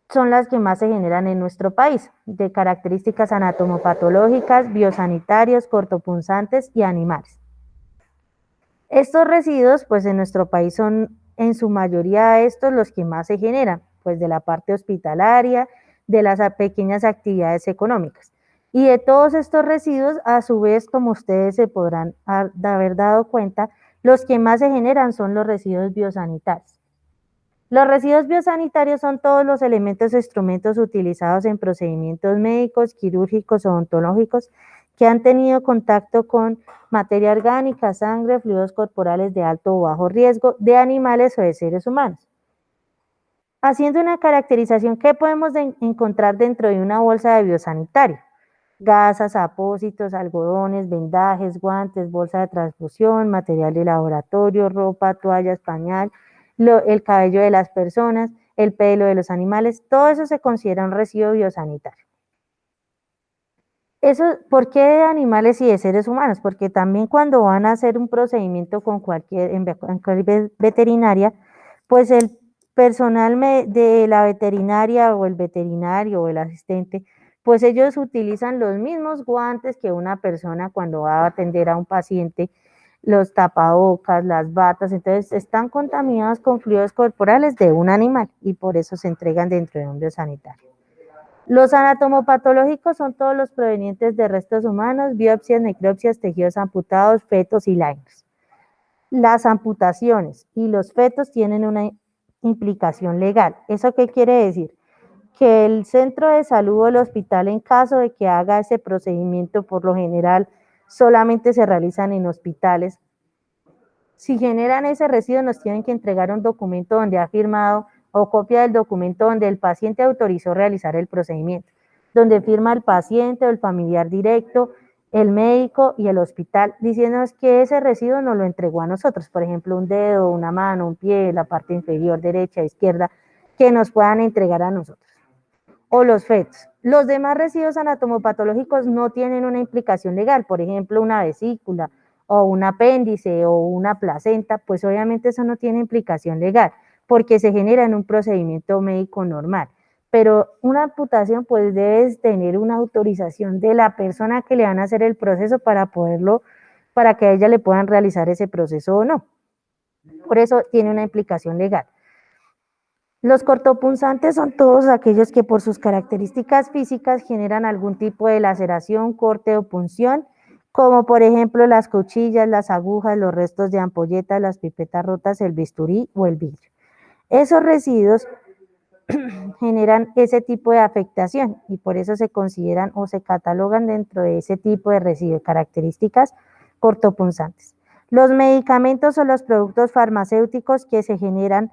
son las que más se generan en nuestro país, de características anatomopatológicas, biosanitarios, cortopunzantes y animales. Estos residuos, pues en nuestro país son en su mayoría estos los que más se generan, pues de la parte hospitalaria, de las pequeñas actividades económicas. Y de todos estos residuos, a su vez, como ustedes se podrán haber dado cuenta, los que más se generan son los residuos biosanitarios. Los residuos biosanitarios son todos los elementos o instrumentos utilizados en procedimientos médicos, quirúrgicos o odontológicos que han tenido contacto con materia orgánica, sangre, fluidos corporales de alto o bajo riesgo, de animales o de seres humanos. Haciendo una caracterización, ¿qué podemos encontrar dentro de una bolsa de biosanitario? Gasas, apósitos, algodones, vendajes, guantes, bolsa de transfusión, material de laboratorio, ropa, toallas, pañal, el cabello de las personas, el pelo de los animales, todo eso se considera un residuo biosanitario. ¿Por qué de animales y de seres humanos? Porque también cuando van a hacer un procedimiento con cualquier veterinaria, pues el personal de la veterinaria o el veterinario o el asistente, pues ellos utilizan los mismos guantes que una persona cuando va a atender a un paciente, los tapabocas, las batas, entonces están contaminados con fluidos corporales de un animal y por eso se entregan dentro de un biosanitario. Los anatomopatológicos son todos los provenientes de restos humanos, biopsias, necropsias, tejidos amputados, fetos y lainos. Las amputaciones y los fetos tienen una implicación legal. ¿Eso qué quiere decir? Que el centro de salud o el hospital, en caso de que haga ese procedimiento, por lo general solamente se realizan en hospitales. Si generan ese residuo, nos tienen que entregar un documento donde ha firmado o copia del documento donde el paciente autorizó realizar el procedimiento, donde firma el paciente o el familiar directo, el médico y el hospital, diciéndonos que ese residuo nos lo entregó a nosotros, por ejemplo, un dedo, una mano, un pie, la parte inferior, derecha, izquierda, que nos puedan entregar a nosotros. O los fetos. Los demás residuos anatomopatológicos no tienen una implicación legal, por ejemplo, una vesícula o un apéndice o una placenta, pues obviamente eso no tiene implicación legal, porque se genera en un procedimiento médico normal. Pero una amputación pues debe tener una autorización de la persona que le van a hacer el proceso para para que a ella le puedan realizar ese proceso o no. Por eso tiene una implicación legal. Los cortopunzantes son todos aquellos que por sus características físicas generan algún tipo de laceración, corte o punción, como por ejemplo las cuchillas, las agujas, los restos de ampolletas, las pipetas rotas, el bisturí o el vidrio. Esos residuos generan ese tipo de afectación y por eso se consideran o se catalogan dentro de ese tipo de residuos, características cortopunzantes. Los medicamentos o los productos farmacéuticos que se generan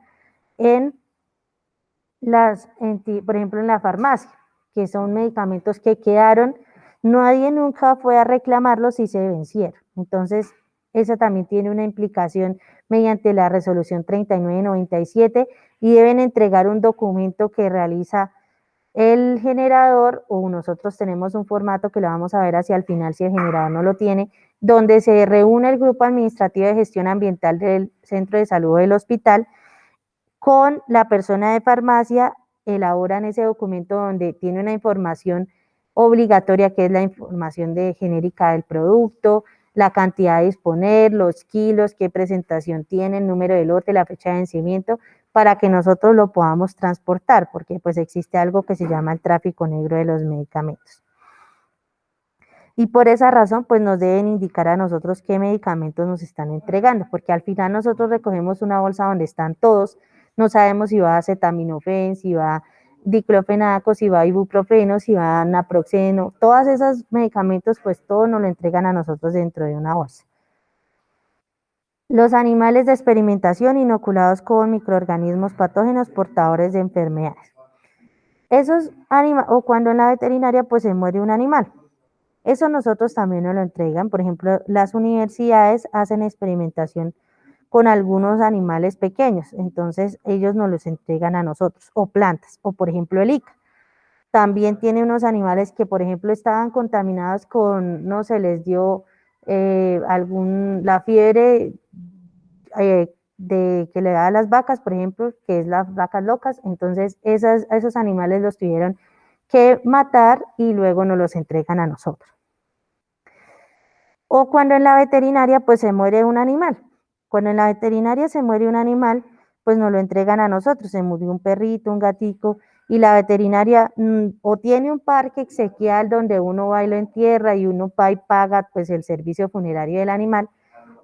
por ejemplo, en la farmacia, que son medicamentos que quedaron, nadie nunca fue a reclamarlos y se vencieron. Entonces, esa también tiene una implicación mediante la resolución 3997 y deben entregar un documento que realiza el generador o nosotros tenemos un formato que lo vamos a ver hacia el final si el generador no lo tiene, donde se reúne el grupo administrativo de gestión ambiental del centro de salud del hospital con la persona de farmacia, elaboran ese documento donde tiene una información obligatoria que es la información genérica del producto, la cantidad de disponer, los kilos, qué presentación tiene, el número de lote, la fecha de vencimiento, para que nosotros lo podamos transportar, porque pues existe algo que se llama el tráfico negro de los medicamentos. Y por esa razón, pues nos deben indicar a nosotros qué medicamentos nos están entregando, porque al final nosotros recogemos una bolsa donde están todos, no sabemos si va acetaminofén, si va diclofenaco, si va ibuprofeno, si va naproxeno, todos esos medicamentos, pues todos nos lo entregan a nosotros dentro de una bolsa. Los animales de experimentación inoculados con microorganismos patógenos portadores de enfermedades. O cuando en la veterinaria pues se muere un animal. Eso nosotros también nos lo entregan. Por ejemplo, las universidades hacen experimentación con algunos animales pequeños, entonces ellos nos los entregan a nosotros, o plantas, o por ejemplo el ICA. También tiene unos animales que, por ejemplo, estaban contaminados con, no se les dio la fiebre que le da a las vacas, por ejemplo, que es las vacas locas, entonces esos animales los tuvieron que matar y luego nos los entregan a nosotros. O cuando en la veterinaria pues se muere un animal. Cuando en la veterinaria se muere un animal, pues nos lo entregan a nosotros. Se murió un perrito, un gatico, y la veterinaria o tiene un parque exequial donde uno va y lo entierra y uno va y paga pues el servicio funerario del animal,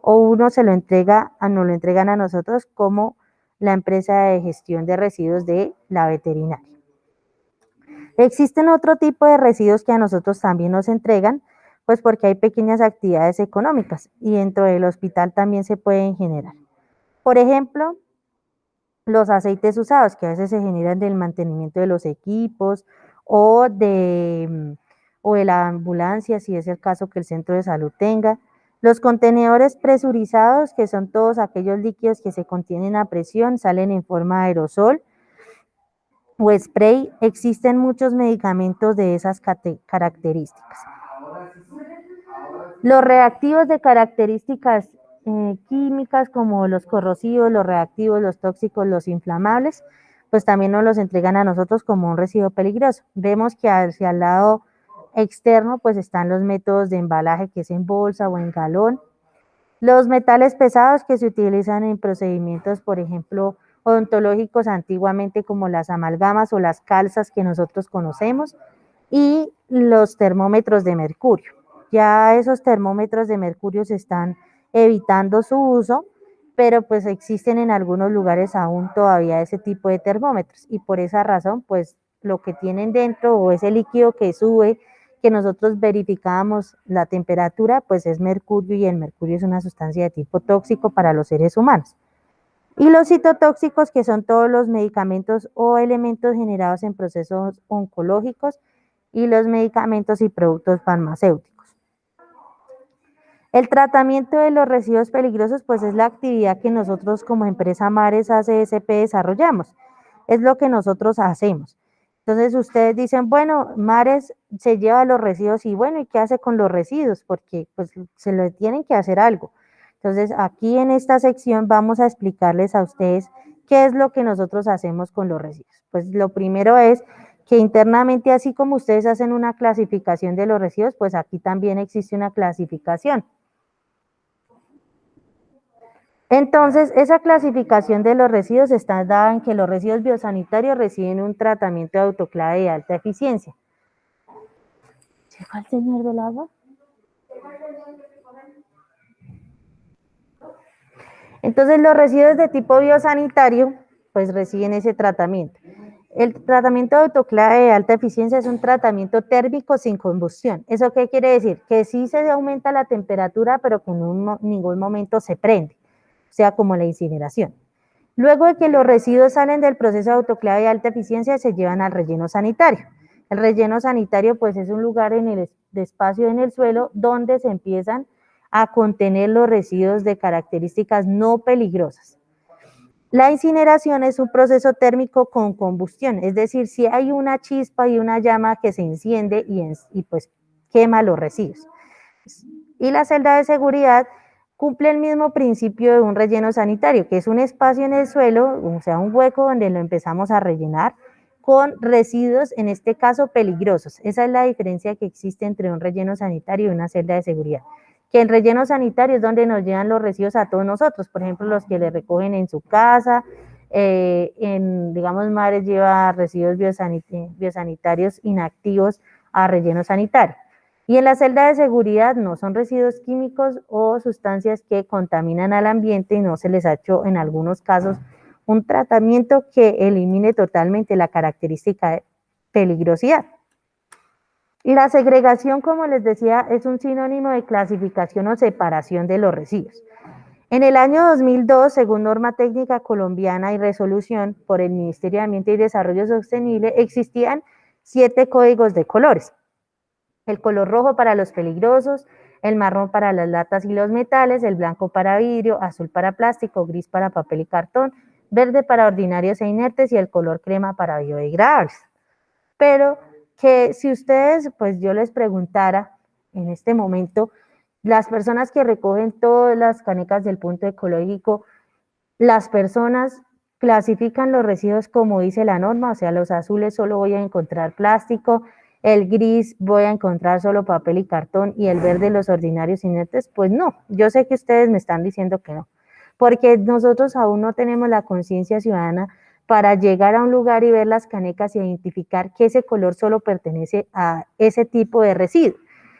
o uno se lo entrega, nos lo entregan a nosotros como la empresa de gestión de residuos de la veterinaria. Existen otro tipo de residuos que a nosotros también nos entregan, pues porque hay pequeñas actividades económicas y dentro del hospital también se pueden generar. Por ejemplo, los aceites usados que a veces se generan del mantenimiento de los equipos o de la ambulancia, si es el caso que el centro de salud tenga. Los contenedores presurizados, que son todos aquellos líquidos que se contienen a presión, salen en forma de aerosol o spray. Existen muchos medicamentos de esas características. Los reactivos de características químicas como los corrosivos, los reactivos, los tóxicos, los inflamables, pues también nos los entregan a nosotros como un residuo peligroso. Vemos que hacia el lado externo pues están los métodos de embalaje que es en bolsa o en galón. Los metales pesados que se utilizan en procedimientos, por ejemplo, odontológicos antiguamente como las amalgamas o las calzas que nosotros conocemos y los termómetros de mercurio. Ya esos termómetros de mercurio se están evitando su uso, pero pues existen en algunos lugares aún todavía ese tipo de termómetros y por esa razón pues lo que tienen dentro o ese líquido que sube, que nosotros verificamos la temperatura, pues es mercurio y el mercurio es una sustancia de tipo tóxico para los seres humanos. Y los citotóxicos, que son todos los medicamentos o elementos generados en procesos oncológicos y los medicamentos y productos farmacéuticos. El tratamiento de los residuos peligrosos, pues es la actividad que nosotros como empresa Mares ACSP desarrollamos. Es lo que nosotros hacemos. Entonces ustedes dicen, bueno, Mares se lleva los residuos y bueno, ¿y qué hace con los residuos? Porque pues se le tienen que hacer algo. Entonces aquí en esta sección vamos a explicarles a ustedes qué es lo que nosotros hacemos con los residuos. Pues lo primero es que internamente, así como ustedes hacen una clasificación de los residuos, pues aquí también existe una clasificación. Entonces, esa clasificación de los residuos está dada en que los residuos biosanitarios reciben un tratamiento de autoclave de alta eficiencia. ¿Llegó el señor del agua? Entonces, los residuos de tipo biosanitario, pues reciben ese tratamiento. El tratamiento de autoclave de alta eficiencia es un tratamiento térmico sin combustión. ¿Eso qué quiere decir? Que sí se aumenta la temperatura, pero que en ningún momento se prende, o sea, como la incineración. Luego de que los residuos salen del proceso de autoclave de alta eficiencia, se llevan al relleno sanitario. El relleno sanitario, pues, es un lugar en el espacio en el suelo donde se empiezan a contener los residuos de características no peligrosas. La incineración es un proceso térmico con combustión, es decir, si hay una chispa y una llama que se enciende y pues quema los residuos. Y la celda de seguridad cumple el mismo principio de un relleno sanitario, que es un espacio en el suelo, o sea, un hueco donde lo empezamos a rellenar con residuos, en este caso peligrosos. Esa es la diferencia que existe entre un relleno sanitario y una celda de seguridad. Que el relleno sanitario es donde nos llevan los residuos a todos nosotros, por ejemplo, los que le recogen en su casa, digamos, Mares lleva residuos biosanitarios inactivos a relleno sanitario. Y en la celda de seguridad no son residuos químicos o sustancias que contaminan al ambiente y no se les ha hecho en algunos casos un tratamiento que elimine totalmente la característica de peligrosidad. Y la segregación, como les decía, es un sinónimo de clasificación o separación de los residuos. En el año 2002, según norma técnica colombiana y resolución por el Ministerio de Ambiente y Desarrollo Sostenible, existían 7 códigos de colores. El color rojo para los peligrosos, el marrón para las latas y los metales, el blanco para vidrio, azul para plástico, gris para papel y cartón, verde para ordinarios e inertes y el color crema para biodegradables. Pero que si ustedes, pues yo les preguntara en este momento, las personas que recogen todas las canecas del punto ecológico, las personas clasifican los residuos como dice la norma, o sea, los azules solo voy a encontrar plástico, el gris voy a encontrar solo papel y cartón y el verde los ordinarios inertes, pues no, yo sé que ustedes me están diciendo que no, porque nosotros aún no tenemos la conciencia ciudadana para llegar a un lugar y ver las canecas y identificar que ese color solo pertenece a ese tipo de residuo,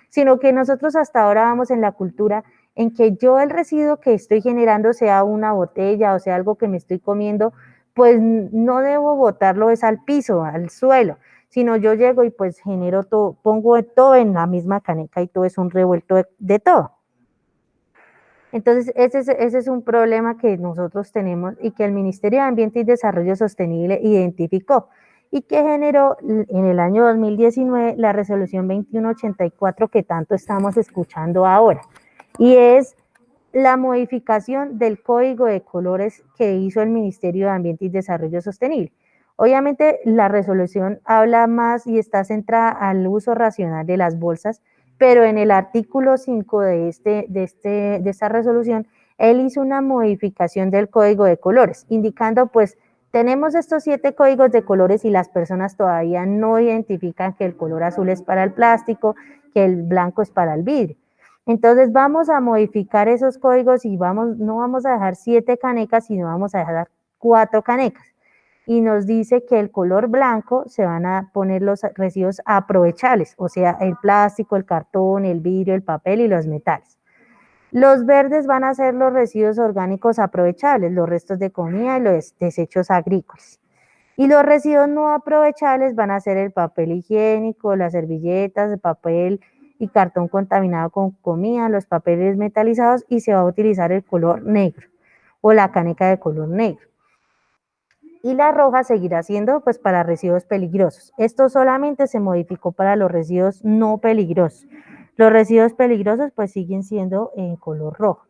sino que nosotros hasta ahora vamos en la cultura en que yo el residuo que estoy generando, sea una botella o sea algo que me estoy comiendo, pues no debo botarlo es al piso, al suelo, sino yo llego y pues genero todo, pongo todo en la misma caneca y todo es un revuelto de todo. Entonces, ese es un problema que nosotros tenemos y que el Ministerio de Ambiente y Desarrollo Sostenible identificó y que generó en el año 2019 la resolución 2184 que tanto estamos escuchando ahora. Y es la modificación del código de colores que hizo el Ministerio de Ambiente y Desarrollo Sostenible. Obviamente la resolución habla más y está centrada al uso racional de las bolsas, pero en el artículo 5 de esta resolución, él hizo una modificación del código de colores, indicando pues tenemos estos 7 códigos de colores y las personas todavía no identifican que el color azul es para el plástico, que el blanco es para el vidrio. Entonces vamos a modificar esos códigos y no vamos a dejar 7 canecas, sino vamos a dejar 4 canecas. Y nos dice que el color blanco se van a poner los residuos aprovechables, o sea, el plástico, el cartón, el vidrio, el papel y los metales. Los verdes van a ser los residuos orgánicos aprovechables, los restos de comida y los desechos agrícolas. Y los residuos no aprovechables van a ser el papel higiénico, las servilletas, el papel y cartón contaminado con comida, los papeles metalizados, y se va a utilizar el color negro o la caneca de color negro. Y la roja seguirá siendo pues para residuos peligrosos. Esto solamente se modificó para los residuos no peligrosos. Los residuos peligrosos pues siguen siendo en color rojo.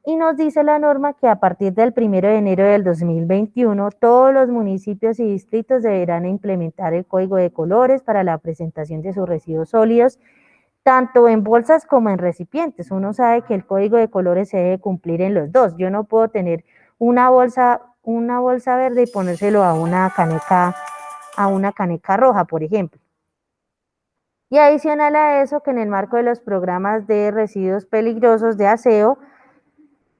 Y nos dice la norma que a partir del 1 de enero del 2021, todos los municipios y distritos deberán implementar el código de colores para la presentación de sus residuos sólidos, tanto en bolsas como en recipientes. Uno sabe que el código de colores se debe cumplir en los dos. Yo no puedo tener una bolsa verde y ponérselo a una caneca roja, por ejemplo. Y adicional a eso, que en el marco de los programas de residuos peligrosos de aseo,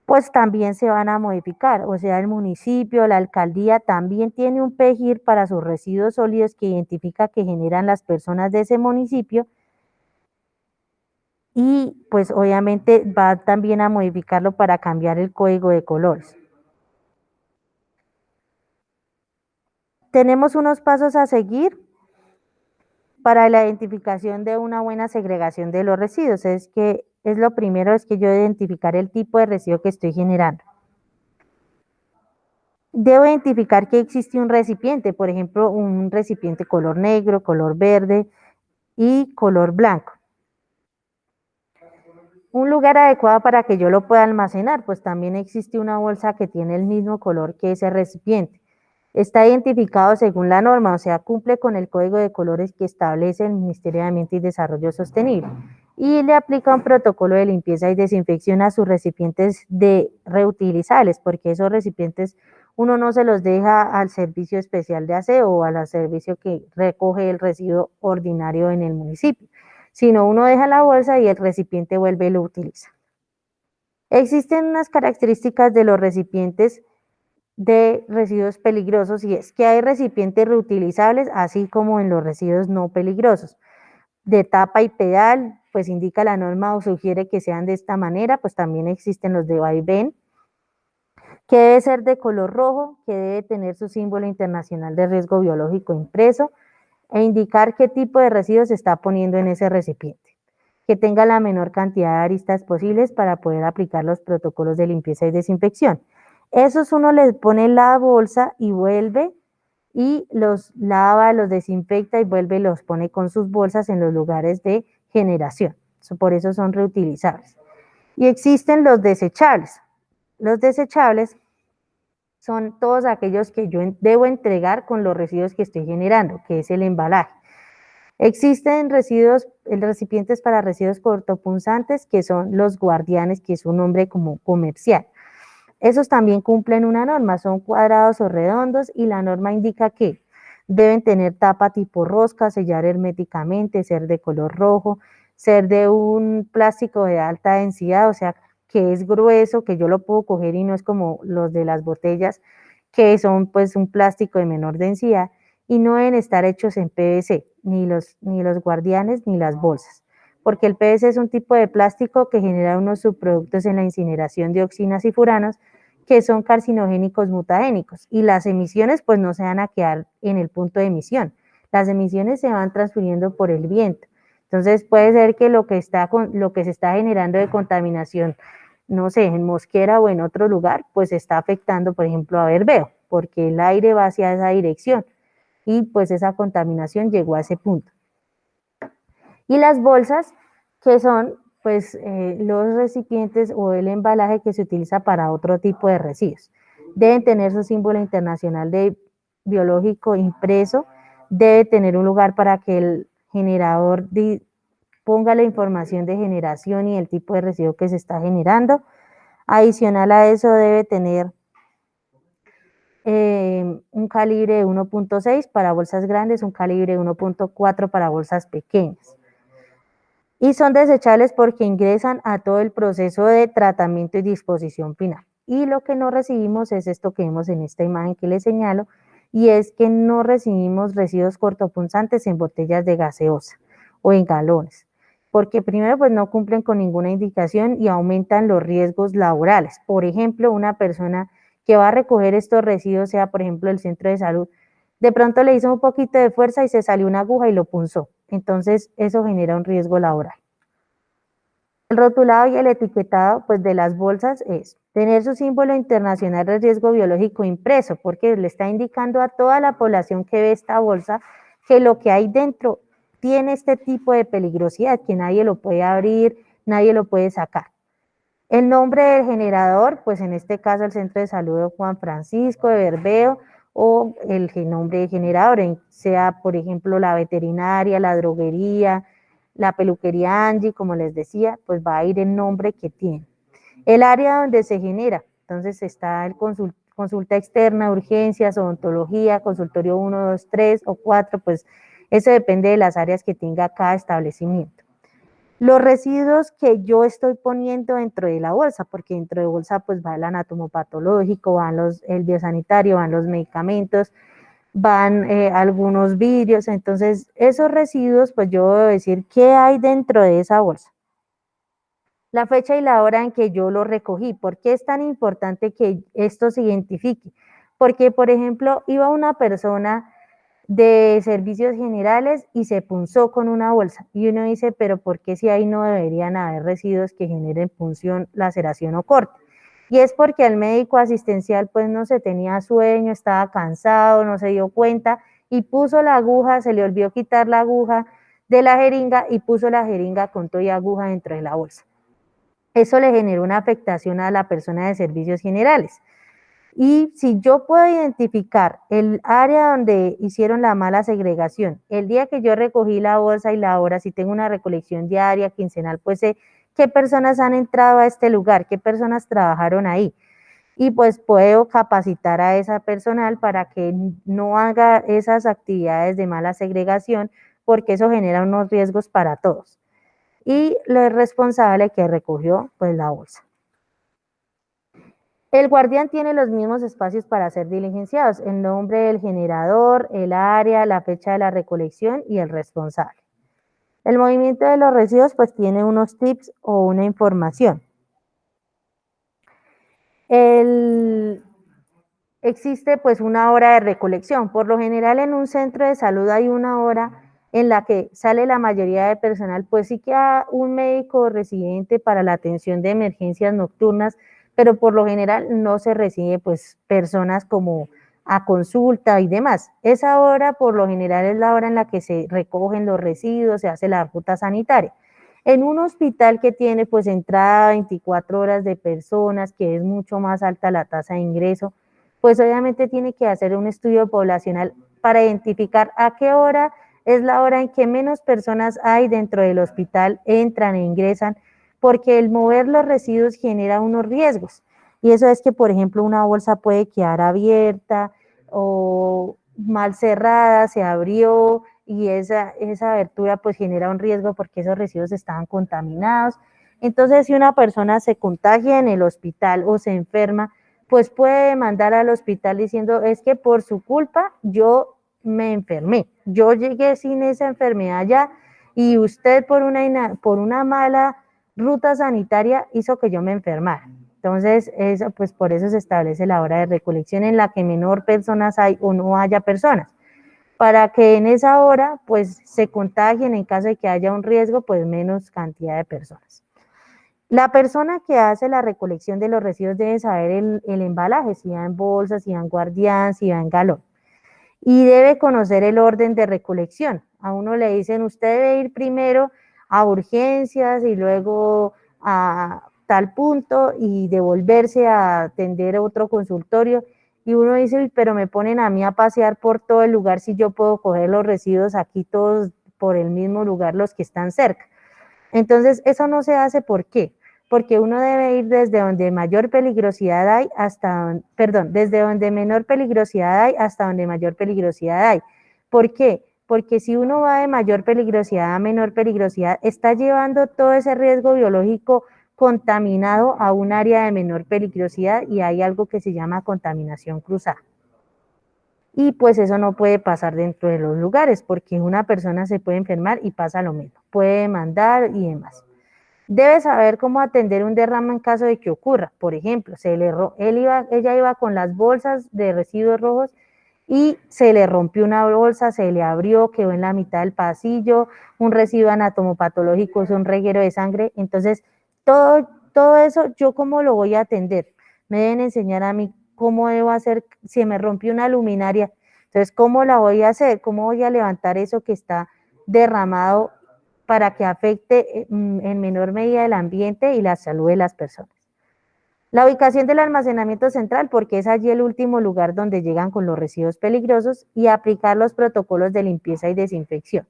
pues también se van a modificar, o sea, el municipio, la alcaldía también tiene un PEGIR para sus residuos sólidos que identifica que generan las personas de ese municipio, y pues obviamente va también a modificarlo para cambiar el código de colores. Tenemos unos pasos a seguir para la identificación de una buena segregación de los residuos. Lo primero es que yo identificar el tipo de residuo que estoy generando. Debo identificar que existe un recipiente, por ejemplo, un recipiente color negro, color verde y color blanco. Un lugar adecuado para que yo lo pueda almacenar, pues también existe una bolsa que tiene el mismo color que ese recipiente. Está identificado según la norma, o sea, cumple con el código de colores que establece el Ministerio de Ambiente y Desarrollo Sostenible, y le aplica un protocolo de limpieza y desinfección a sus recipientes reutilizables, porque esos recipientes uno no se los deja al servicio especial de aseo o al servicio que recoge el residuo ordinario en el municipio, sino uno deja la bolsa y el recipiente vuelve y lo utiliza. Existen unas características de los recipientes de residuos peligrosos, y es que hay recipientes reutilizables, así como en los residuos no peligrosos. De tapa y pedal, pues indica la norma o sugiere que sean de esta manera, pues también existen los de vaivén, que debe ser de color rojo, que debe tener su símbolo internacional de riesgo biológico impreso, e indicar qué tipo de residuos se está poniendo en ese recipiente, que tenga la menor cantidad de aristas posibles para poder aplicar los protocolos de limpieza y desinfección. Esos uno les pone la bolsa y vuelve y los lava, los desinfecta y vuelve y los pone con sus bolsas en los lugares de generación. Por eso son reutilizables. Y existen los desechables. Los desechables son todos aquellos que yo debo entregar con los residuos que estoy generando, que es el embalaje. Existen recipientes para residuos cortopunzantes, que son los guardianes, que es un nombre como comercial. Esos también cumplen una norma, son cuadrados o redondos, y la norma indica que deben tener tapa tipo rosca, sellar herméticamente, ser de color rojo, ser de un plástico de alta densidad, o sea, que es grueso, que yo lo puedo coger y no es como los de las botellas, que son pues un plástico de menor densidad, y no deben estar hechos en PVC, ni los guardianes ni las bolsas, porque el PVC es un tipo de plástico que genera unos subproductos en la incineración, dioxinas y furanos, que son carcinogénicos mutagénicos, y las emisiones pues no se van a quedar en el punto de emisión, las emisiones se van transfiriendo por el viento. Entonces puede ser que lo que se está generando de contaminación, no sé, en Mosquera o en otro lugar, pues está afectando, por ejemplo, a Bermeo, porque el aire va hacia esa dirección y pues esa contaminación llegó a ese punto. Y las bolsas, que son pues los recipientes o el embalaje que se utiliza para otro tipo de residuos. Deben tener su símbolo internacional de biológico impreso, debe tener un lugar para que el generador ponga la información de generación y el tipo de residuo que se está generando. Adicional a eso debe tener un calibre de 1.6 para bolsas grandes, un calibre de 1.4 para bolsas pequeñas. Y son desechables porque ingresan a todo el proceso de tratamiento y disposición final. Y lo que no recibimos es esto que vemos en esta imagen que les señalo, y es que no recibimos residuos cortopunzantes en botellas de gaseosa o en galones, porque primero pues no cumplen con ninguna indicación y aumentan los riesgos laborales. Por ejemplo, una persona que va a recoger estos residuos, sea por ejemplo el centro de salud, de pronto le hizo un poquito de fuerza y se salió una aguja y lo punzó. Entonces eso genera un riesgo laboral. El rotulado y el etiquetado pues, de las bolsas es tener su símbolo internacional de riesgo biológico impreso, porque le está indicando a toda la población que ve esta bolsa que lo que hay dentro tiene este tipo de peligrosidad, que nadie lo puede abrir, nadie lo puede sacar. El nombre del generador, pues en este caso el Centro de Salud de Juan Francisco de Bermeo, o el nombre de generador, sea por ejemplo la veterinaria, la droguería, la peluquería Angie, como les decía, pues va a ir el nombre que tiene. El área donde se genera, entonces está el consulta externa, urgencias, odontología, consultorio 1, 2, 3 o 4, pues eso depende de las áreas que tenga cada establecimiento. Los residuos que yo estoy poniendo dentro de la bolsa, porque dentro de bolsa pues va el anatomopatológico, van el biosanitario, van los medicamentos, van algunos vidrios, entonces esos residuos pues yo debo decir qué hay dentro de esa bolsa. La fecha y la hora en que yo lo recogí. ¿Por qué es tan importante que esto se identifique? Porque, por ejemplo, iba una persona de servicios generales y se punzó con una bolsa. Y uno dice, pero ¿por qué si ahí no deberían haber residuos que generen punción, laceración o corte? Y es porque el médico asistencial pues no se tenía sueño, estaba cansado, no se dio cuenta y puso la aguja, se le olvidó quitar la aguja de la jeringa y puso la jeringa con todo y aguja dentro de la bolsa. Eso le generó una afectación a la persona de servicios generales. Y si yo puedo identificar el área donde hicieron la mala segregación, el día que yo recogí la bolsa y la hora, si tengo una recolección diaria, quincenal, pues sé qué personas han entrado a este lugar, qué personas trabajaron ahí. Y pues puedo capacitar a esa personal para que no haga esas actividades de mala segregación, porque eso genera unos riesgos para todos. Y lo responsable que recogió pues la bolsa. El guardián tiene los mismos espacios para ser diligenciados, el nombre del generador, el área, la fecha de la recolección y el responsable. El movimiento de los residuos pues tiene unos tips o una información. Existe pues una hora de recolección. Por lo general en un centro de salud hay una hora en la que sale la mayoría de personal, pues sí queda un médico residente para la atención de emergencias nocturnas, pero por lo general no se recibe pues personas como a consulta y demás. Esa hora por lo general es la hora en la que se recogen los residuos, se hace la ruta sanitaria. En un hospital que tiene pues entrada 24 horas de personas, que es mucho más alta la tasa de ingreso, pues obviamente tiene que hacer un estudio poblacional para identificar a qué hora es la hora en que menos personas hay dentro del hospital, entran e ingresan, porque el mover los residuos genera unos riesgos. Y eso es que, por ejemplo, una bolsa puede quedar abierta o mal cerrada, se abrió y esa abertura pues genera un riesgo porque esos residuos estaban contaminados. Entonces, si una persona se contagia en el hospital o se enferma, pues puede demandar al hospital diciendo, es que por su culpa yo me enfermé, yo llegué sin esa enfermedad ya y usted por una mala ruta sanitaria hizo que yo me enfermara. Entonces, eso, pues por eso se establece la hora de recolección en la que menor personas hay o no haya personas, para que en esa hora pues se contagien en caso de que haya un riesgo, pues menos cantidad de personas. La persona que hace la recolección de los residuos debe saber el embalaje, si va en bolsa, si va en guardián, si va en galón. Y debe conocer el orden de recolección. A uno le dicen, usted debe ir primero a urgencias y luego a tal punto y devolverse a atender otro consultorio. Y uno dice, pero me ponen a mí a pasear por todo el lugar si yo puedo coger los residuos aquí todos por el mismo lugar, los que están cerca. Entonces, eso no se hace, ¿por qué? Porque uno debe ir desde donde mayor peligrosidad hay hasta, perdón, desde donde menor peligrosidad hay hasta donde mayor peligrosidad hay. ¿Por qué? Porque si uno va de mayor peligrosidad a menor peligrosidad, está llevando todo ese riesgo biológico contaminado a un área de menor peligrosidad y hay algo que se llama contaminación cruzada. Y pues eso no puede pasar dentro de los lugares porque una persona se puede enfermar y pasa lo mismo, puede demandar y demás. Debe saber cómo atender un derrame en caso de que ocurra. Por ejemplo, ella iba con las bolsas de residuos rojos y se le rompió una bolsa, se le abrió, quedó en la mitad del pasillo, un residuo anatomopatológico es un reguero de sangre. Entonces, todo eso, ¿yo cómo lo voy a atender? Me deben enseñar a mí cómo debo hacer, si me rompió una luminaria, entonces, ¿cómo la voy a hacer? ¿Cómo voy a levantar eso que está derramado para que afecte en menor medida el ambiente y la salud de las personas? La ubicación del almacenamiento central, porque es allí el último lugar donde llegan con los residuos peligrosos, y aplicar los protocolos de limpieza y desinfección.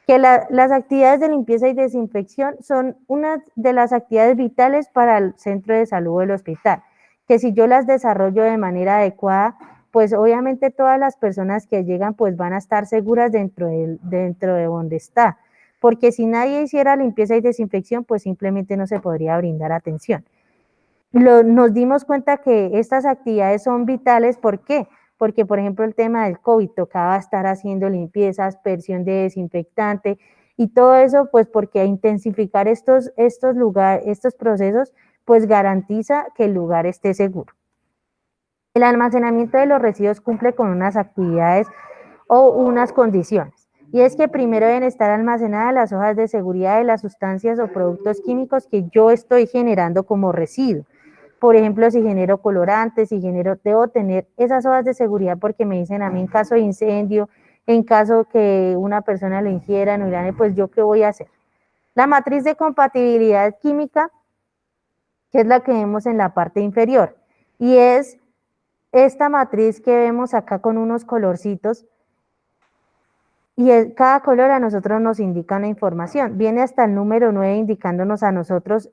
Que las actividades de limpieza y desinfección son una de las actividades vitales para el centro de salud del hospital, que si yo las desarrollo de manera adecuada, pues obviamente todas las personas que llegan pues van a estar seguras dentro de donde está, porque si nadie hiciera limpieza y desinfección, pues simplemente no se podría brindar atención. Nos dimos cuenta que estas actividades son vitales, ¿por qué? Porque, por ejemplo, el tema del COVID, tocaba estar haciendo limpieza, aspersión de desinfectante y todo eso, pues porque intensificar estos procesos, pues garantiza que el lugar esté seguro. El almacenamiento de los residuos cumple con unas actividades o unas condiciones. Y es que primero deben estar almacenadas las hojas de seguridad de las sustancias o productos químicos que yo estoy generando como residuo. Por ejemplo, si genero colorantes, debo tener esas hojas de seguridad porque me dicen a mí en caso de incendio, en caso que una persona lo ingiera, no irán, pues yo qué voy a hacer. La matriz de compatibilidad química, que es la que vemos en la parte inferior, y es esta matriz que vemos acá con unos colorcitos, y cada color a nosotros nos indica una información. Viene hasta el número 9 indicándonos a nosotros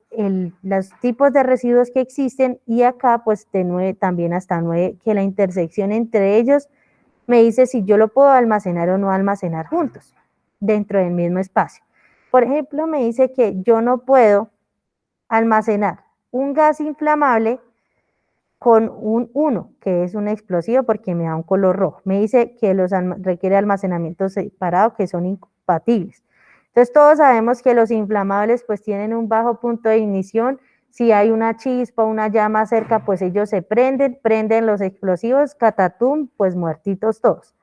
los tipos de residuos que existen, y acá pues de 9 también hasta 9, que la intersección entre ellos me dice si yo lo puedo almacenar o no almacenar juntos dentro del mismo espacio. Por ejemplo, me dice que yo no puedo almacenar un gas inflamable con un 1, que es un explosivo porque me da un color rojo. Me dice que requiere almacenamiento separado, que son incompatibles. Entonces todos sabemos que los inflamables pues tienen un bajo punto de ignición. Si hay una chispa, una llama cerca, pues ellos se prenden los explosivos, catatum, pues muertitos todos.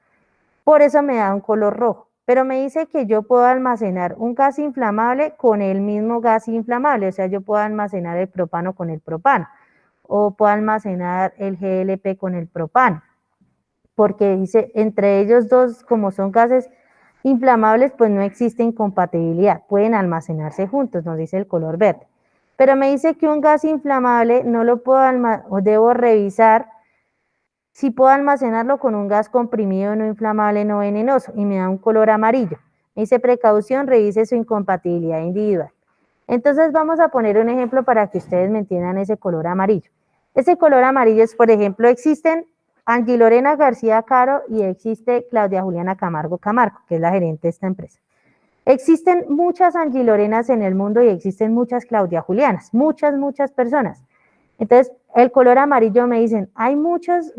Por eso me da un color rojo. Pero me dice que yo puedo almacenar un gas inflamable con el mismo gas inflamable, o sea, yo puedo almacenar el propano con el propano, o puedo almacenar el GLP con el propano, porque dice, entre ellos dos, como son gases inflamables, pues no existe incompatibilidad, pueden almacenarse juntos, nos dice el color verde. Pero me dice que un gas inflamable no lo puedo almacenar, o debo revisar si puedo almacenarlo con un gas comprimido no inflamable no venenoso, y me da un color amarillo. Me dice precaución, revise su incompatibilidad individual. Entonces vamos a poner un ejemplo para que ustedes me entiendan ese color amarillo. Ese color amarillo es, por ejemplo, existen Angie Lorena García Caro y existe Claudia Juliana Camargo Camargo, que es la gerente de esta empresa. Existen muchas Angie Lorenas en el mundo y existen muchas Claudia Julianas, muchas personas. Entonces, el color amarillo me dicen, hay muchas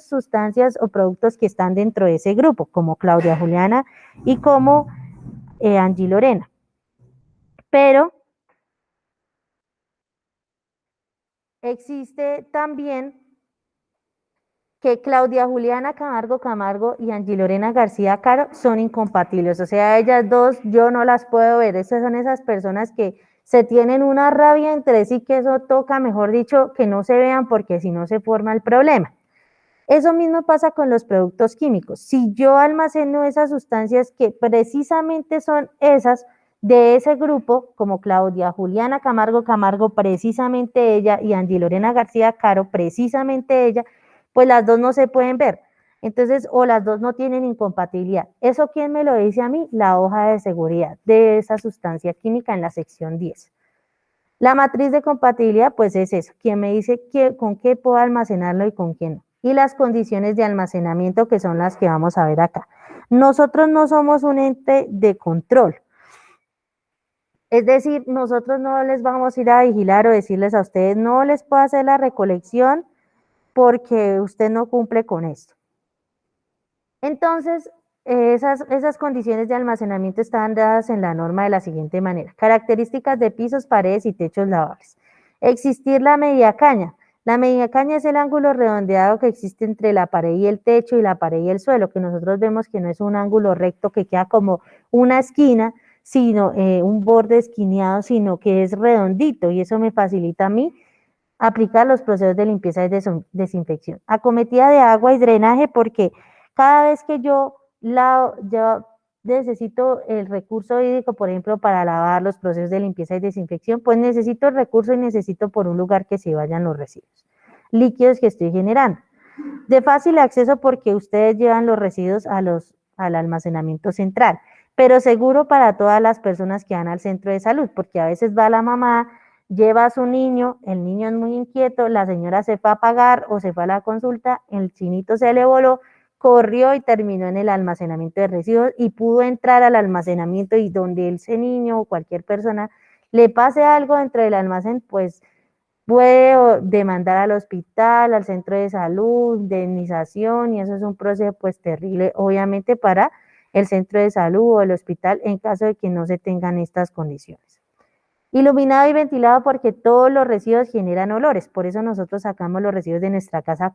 sustancias o productos que están dentro de ese grupo, como Claudia Juliana y como Angie Lorena. Pero existe también que Claudia Juliana Camargo Camargo y Angie Lorena García Caro son incompatibles, o sea, ellas dos yo no las puedo ver. Esas son esas personas que se tienen una rabia entre sí, que eso toca, mejor dicho, que no se vean porque si no se forma el problema. Eso mismo pasa con los productos químicos. Si yo almaceno esas sustancias que precisamente son esas de ese grupo, como Claudia Juliana Camargo Camargo, precisamente ella, y Angie Lorena García Caro, precisamente ella, pues las dos no se pueden ver. Entonces, o las dos no tienen incompatibilidad. ¿Eso quién me lo dice a mí? La hoja de seguridad de esa sustancia química en la sección 10. La matriz de compatibilidad, pues es eso, quien me dice con qué puedo almacenarlo y con qué no. Y las condiciones de almacenamiento, que son las que vamos a ver acá. Nosotros no somos un ente de control. Es decir, nosotros no les vamos a ir a vigilar o decirles a ustedes, no les puedo hacer la recolección porque usted no cumple con esto. Entonces, esas condiciones de almacenamiento están dadas en la norma de la siguiente manera. Características de pisos, paredes y techos lavables. Existir la media caña. La media caña es el ángulo redondeado que existe entre la pared y el techo y la pared y el suelo, que nosotros vemos que no es un ángulo recto que queda como una esquina, sino un borde esquineado, sino que es redondito y eso me facilita a mí aplicar los procesos de limpieza y desinfección. Acometida de agua y drenaje porque cada vez que yo necesito el recurso hídrico, por ejemplo, para lavar los procesos de limpieza y desinfección, pues necesito el recurso y necesito por un lugar que se vayan los residuos líquidos que estoy generando. De fácil acceso porque ustedes llevan los residuos al almacenamiento central, pero seguro para todas las personas que van al centro de salud, porque a veces va la mamá, lleva a su niño, el niño es muy inquieto, la señora se fue a pagar o se fue a la consulta, el chinito se le voló, corrió y terminó en el almacenamiento de residuos y pudo entrar al almacenamiento y donde ese niño o cualquier persona le pase algo dentro del almacén, pues puede demandar al hospital, al centro de salud, indemnización, y eso es un proceso pues terrible, obviamente, para el centro de salud o el hospital en caso de que no se tengan estas condiciones. Iluminado y ventilado porque todos los residuos generan olores, por eso nosotros sacamos los residuos de nuestra casa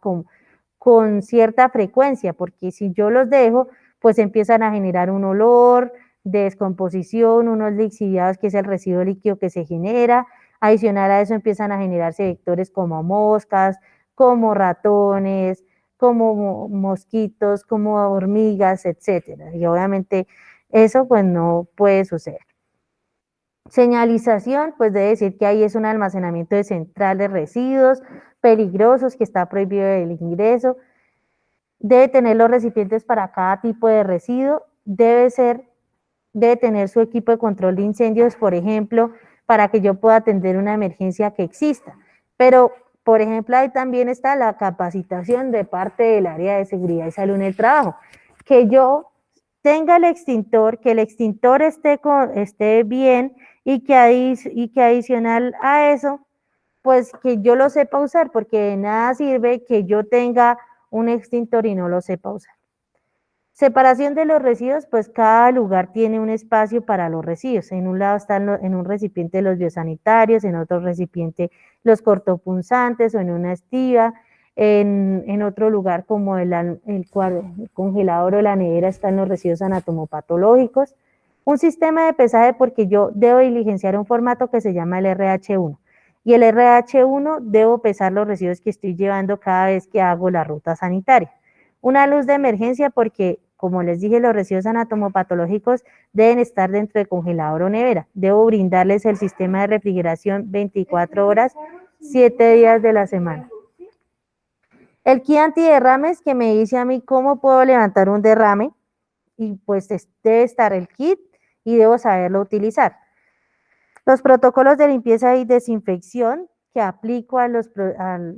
con cierta frecuencia, porque si yo los dejo, pues empiezan a generar un olor de descomposición, unos lixiviados, que es el residuo líquido que se genera. Adicional a eso empiezan a generarse vectores como moscas, como ratones, como mosquitos, como hormigas, etcétera. Y obviamente eso pues no puede suceder. Señalización, pues debe decir que ahí es un almacenamiento de central de residuos peligrosos que está prohibido el ingreso. Debe tener los recipientes para cada tipo de residuo. Debe tener su equipo de control de incendios, por ejemplo, para que yo pueda atender una emergencia que exista. Pero, por ejemplo, ahí también está la capacitación de parte del área de seguridad y salud en el trabajo. Que yo tenga el extintor, que el extintor esté bien y que adicional a eso, pues que yo lo sepa usar, porque de nada sirve que yo tenga un extintor y no lo sepa usar. Separación de los residuos, pues cada lugar tiene un espacio para los residuos. En un lado están en un recipiente los biosanitarios, en otro recipiente los cortopunzantes o en una estiva. En otro lugar como el congelador o la nevera están los residuos anatomopatológicos. Un sistema de pesaje porque yo debo diligenciar un formato que se llama el RH1. Y el RH1 debo pesar los residuos que estoy llevando cada vez que hago la ruta sanitaria. Una luz de emergencia porque, como les dije, los residuos anatomopatológicos deben estar dentro de congelador o nevera. Debo brindarles el sistema de refrigeración 24 horas, 7 días de la semana. El kit antiderrames que me dice a mí cómo puedo levantar un derrame y pues debe estar el kit y debo saberlo utilizar. Los protocolos de limpieza y desinfección que aplico al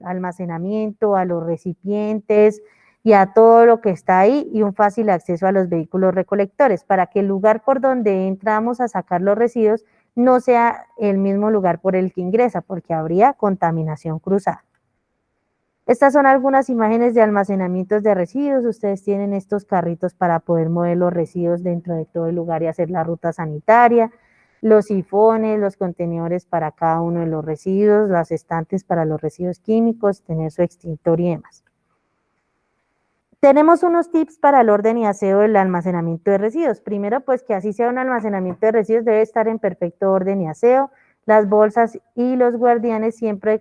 almacenamiento, a los recipientes y a todo lo que está ahí y un fácil acceso a los vehículos recolectores para que el lugar por donde entramos a sacar los residuos no sea el mismo lugar por el que ingresa porque habría contaminación cruzada. Estas son algunas imágenes de almacenamientos de residuos. Ustedes tienen estos carritos para poder mover los residuos dentro de todo el lugar y hacer la ruta sanitaria, los sifones, los contenedores para cada uno de los residuos, las estantes para los residuos químicos, tener su extintor y demás. Tenemos unos tips para el orden y aseo del almacenamiento de residuos. Primero, pues que así sea un almacenamiento de residuos debe estar en perfecto orden y aseo. Las bolsas y los guardianes siempre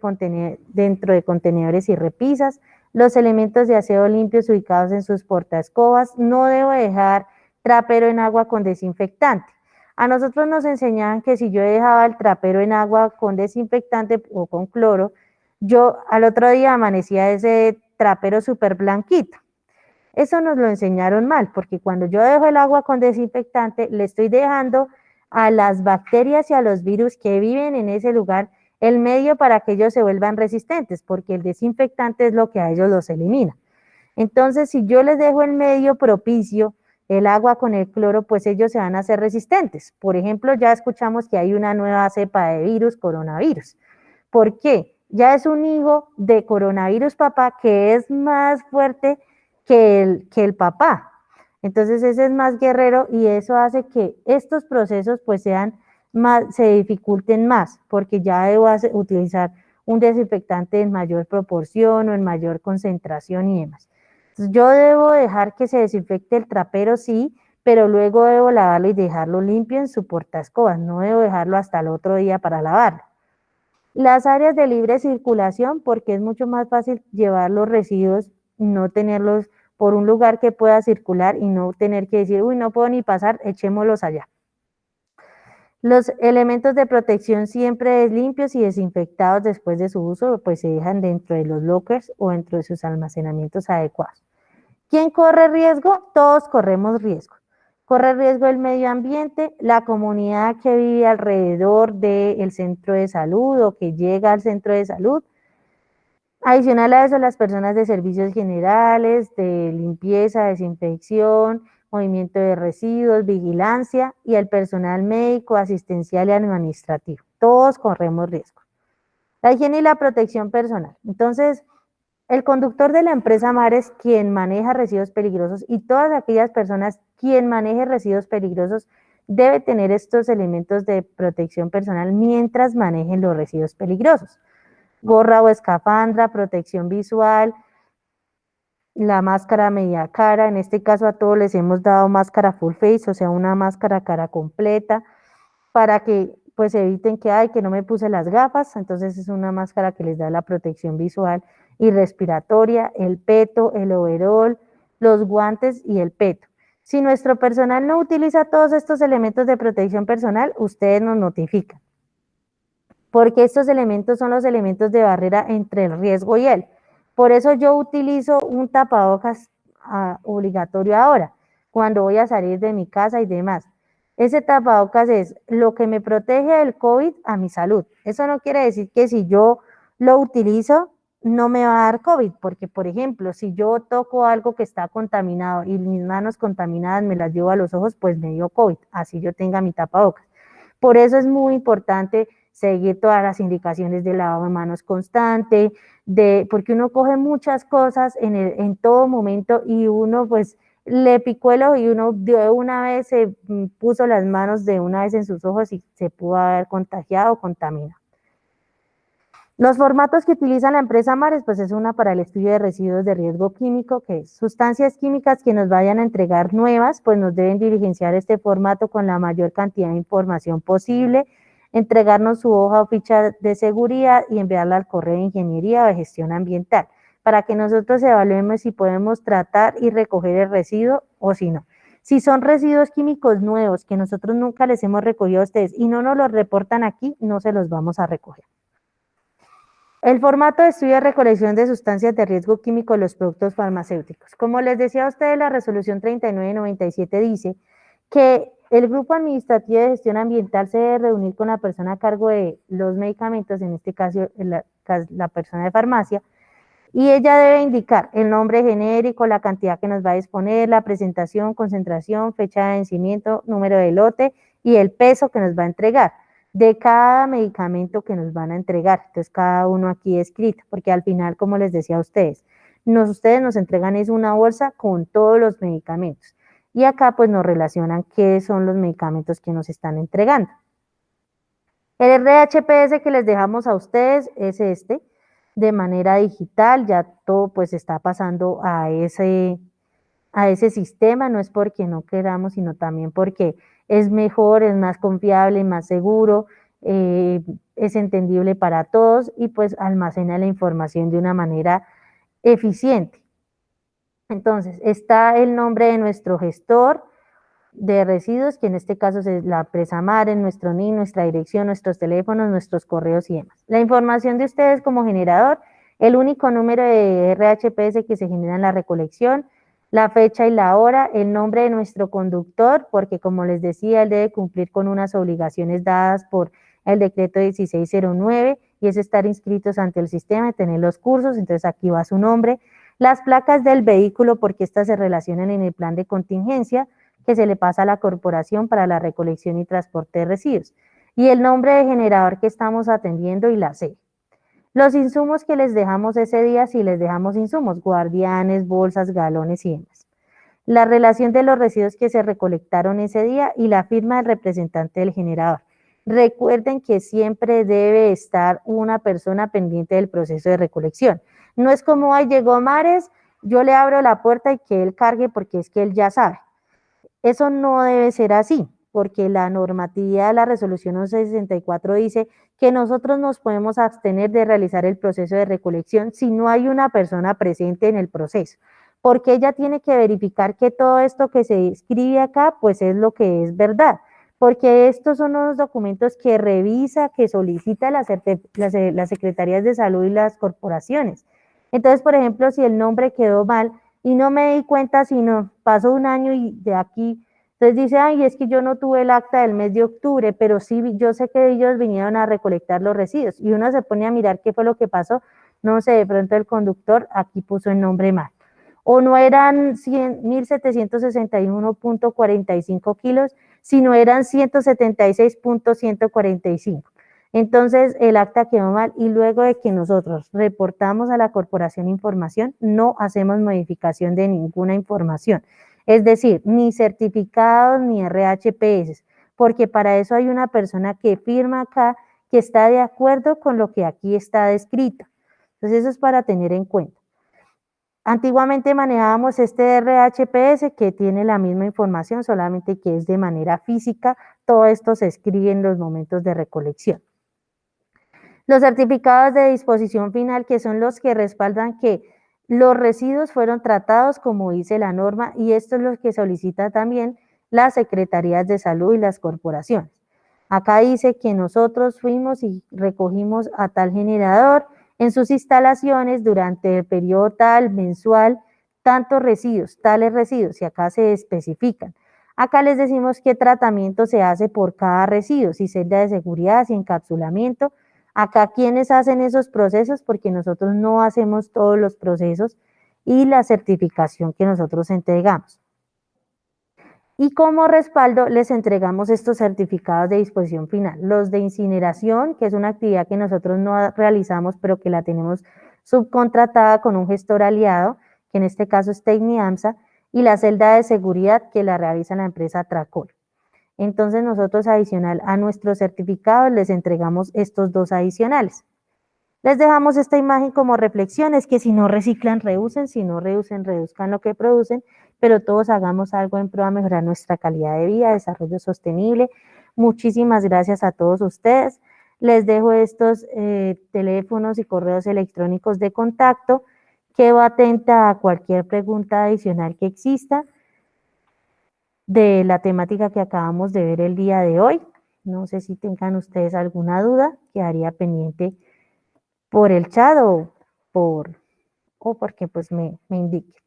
dentro de contenedores y repisas. Los elementos de aseo limpios ubicados en sus portaescobas. No debo dejar trapero en agua con desinfectante. A nosotros nos enseñaban que si yo dejaba el trapero en agua con desinfectante o con cloro, yo al otro día amanecía ese trapero súper blanquito. Eso nos lo enseñaron mal, porque cuando yo dejo el agua con desinfectante, le estoy dejando a las bacterias y a los virus que viven en ese lugar el medio para que ellos se vuelvan resistentes, porque el desinfectante es lo que a ellos los elimina. Entonces, si yo les dejo el medio propicio, el agua con el cloro, pues ellos se van a hacer resistentes. Por ejemplo, ya escuchamos que hay una nueva cepa de virus, coronavirus. ¿Por qué? Ya es un hijo de coronavirus papá que es más fuerte que el papá. Entonces ese es más guerrero y eso hace que estos procesos pues sean más, se dificulten más, porque ya debo utilizar un desinfectante en mayor proporción o en mayor concentración y demás. Entonces, yo debo dejar que se desinfecte el trapero, sí, pero luego debo lavarlo y dejarlo limpio en su portaescobas, no debo dejarlo hasta el otro día para lavarlo. Las áreas de libre circulación, porque es mucho más fácil llevar los residuos, no tenerlos por un lugar que pueda circular y no tener que decir, uy, no puedo ni pasar, echémoslos allá. Los elementos de protección siempre limpios y desinfectados después de su uso, pues se dejan dentro de los lockers o dentro de sus almacenamientos adecuados. ¿Quién corre riesgo? Todos corremos riesgo. Corre riesgo el medio ambiente, la comunidad que vive alrededor del centro de salud o que llega al centro de salud. Adicional a eso, las personas de servicios generales, de limpieza, desinfección, movimiento de residuos, vigilancia y el personal médico, asistencial y administrativo. Todos corremos riesgo. La higiene y la protección personal. Entonces, el conductor de la empresa Mares, quien maneja residuos peligrosos, y todas aquellas personas quien maneje residuos peligrosos, debe tener estos elementos de protección personal mientras manejen los residuos peligrosos. Gorra o escafandra, protección visual, la máscara media cara, en este caso a todos les hemos dado máscara full face, o sea, una máscara cara completa, para que pues eviten que, ay, que no me puse las gafas, entonces es una máscara que les da la protección visual y respiratoria, el peto, el overol, los guantes y el peto. Si nuestro personal no utiliza todos estos elementos de protección personal, ustedes nos notifican, porque estos elementos son los elementos de barrera entre el riesgo y él. Por eso yo utilizo un tapabocas obligatorio ahora, cuando voy a salir de mi casa y demás. Ese tapabocas es lo que me protege del COVID a mi salud. Eso no quiere decir que si yo lo utilizo no me va a dar COVID, porque por ejemplo, si yo toco algo que está contaminado y mis manos contaminadas me las llevo a los ojos, pues me dio COVID, así yo tenga mi tapabocas. Por eso es muy importante seguir todas las indicaciones de lavado de manos constante, porque uno coge muchas cosas en todo momento y uno pues le picó el ojo y uno de una vez se puso las manos de una vez en sus ojos y se pudo haber contagiado o contaminado. Los formatos que utiliza la empresa Mares, pues es una para el estudio de residuos de riesgo químico, que es sustancias químicas que nos vayan a entregar nuevas, pues nos deben diligenciar este formato con la mayor cantidad de información posible, entregarnos su hoja o ficha de seguridad y enviarla al correo de ingeniería o de gestión ambiental, para que nosotros evaluemos si podemos tratar y recoger el residuo o si no. Si son residuos químicos nuevos que nosotros nunca les hemos recogido a ustedes y no nos los reportan aquí, no se los vamos a recoger. El formato de estudio de recolección de sustancias de riesgo químico de los productos farmacéuticos. Como les decía a ustedes, la resolución 3997 dice que el grupo administrativo de gestión ambiental se debe reunir con la persona a cargo de los medicamentos, en este caso la persona de farmacia, y ella debe indicar el nombre genérico, la cantidad que nos va a disponer, la presentación, concentración, fecha de vencimiento, número de lote y el peso que nos va a entregar de cada medicamento que nos van a entregar. Entonces, cada uno aquí escrito, porque al final, como les decía a ustedes, ustedes nos entregan es una bolsa con todos los medicamentos. Y acá pues nos relacionan qué son los medicamentos que nos están entregando. El RHPS que les dejamos a ustedes es este, de manera digital, ya todo pues está pasando a ese sistema, no es porque no queramos, sino también porque es mejor, es más confiable, más seguro, es entendible para todos y pues almacena la información de una manera eficiente. Entonces, está el nombre de nuestro gestor de residuos, que en este caso es la empresa Mares, nuestro NIN, nuestra dirección, nuestros teléfonos, nuestros correos y demás. La información de ustedes como generador, el único número de RHPS que se genera en la recolección, la fecha y la hora, el nombre de nuestro conductor, porque como les decía, él debe cumplir con unas obligaciones dadas por el decreto 1609, y es estar inscritos ante el sistema y tener los cursos, entonces aquí va su nombre, las placas del vehículo, porque estas se relacionan en el plan de contingencia que se le pasa a la corporación para la recolección y transporte de residuos, y el nombre de generador que estamos atendiendo y la sede. Los insumos que les dejamos ese día, si les dejamos insumos, guardianes, bolsas, galones y demás. La relación de los residuos que se recolectaron ese día y la firma del representante del generador. Recuerden que siempre debe estar una persona pendiente del proceso de recolección. No es como, ay, llegó Mares, yo le abro la puerta y que él cargue porque es que él ya sabe. Eso no debe ser así, porque la normatividad de la resolución 1164 dice que nosotros nos podemos abstener de realizar el proceso de recolección si no hay una persona presente en el proceso, porque ella tiene que verificar que todo esto que se escribe acá, pues es lo que es verdad, porque estos son los documentos que revisa, que solicita las secretarías de salud y las corporaciones. Entonces, por ejemplo, si el nombre quedó mal, y no me di cuenta, sino pasó un año y de aquí, entonces dice, ay, es que yo no tuve el acta del mes de octubre, pero sí, yo sé que ellos vinieron a recolectar los residuos, y uno se pone a mirar qué fue lo que pasó, no sé, de pronto el conductor aquí puso el nombre mal, o no eran 1.761.45 kilos, sino eran 176.145. Entonces, el acta quedó mal y luego de que nosotros reportamos a la corporación información, no hacemos modificación de ninguna información. Es decir, ni certificados ni RHPS, porque para eso hay una persona que firma acá que está de acuerdo con lo que aquí está descrito. Entonces, eso es para tener en cuenta. Antiguamente manejábamos este RHPS que tiene la misma información, solamente que es de manera física. Todo esto se escribe en los momentos de recolección. Los certificados de disposición final, que son los que respaldan que los residuos fueron tratados como dice la norma, y esto es lo que solicita también las secretarías de salud y las corporaciones. Acá dice que nosotros fuimos y recogimos a tal generador en sus instalaciones durante el periodo tal, mensual, tantos residuos, tales residuos, y acá se especifican. Acá les decimos qué tratamiento se hace por cada residuo, si celda de seguridad, si encapsulamiento. Acá quienes hacen esos procesos, porque nosotros no hacemos todos los procesos, y la certificación que nosotros entregamos. Y como respaldo les entregamos estos certificados de disposición final. Los de incineración, que es una actividad que nosotros no realizamos, pero que la tenemos subcontratada con un gestor aliado, que en este caso es Tecniamsa, y la celda de seguridad que la realiza la empresa Tracol. Entonces nosotros adicional a nuestros certificados les entregamos estos dos adicionales. Les dejamos esta imagen como reflexión, es que si no reciclan, reusen, si no reusen, reduzcan lo que producen, pero todos hagamos algo en pro a mejorar nuestra calidad de vida, desarrollo sostenible. Muchísimas gracias a todos ustedes. Les dejo estos teléfonos y correos electrónicos de contacto. Quedo atenta a cualquier pregunta adicional que exista de la temática que acabamos de ver el día de hoy. No sé si tengan ustedes alguna duda, quedaría pendiente por el chat o porque pues me indiquen.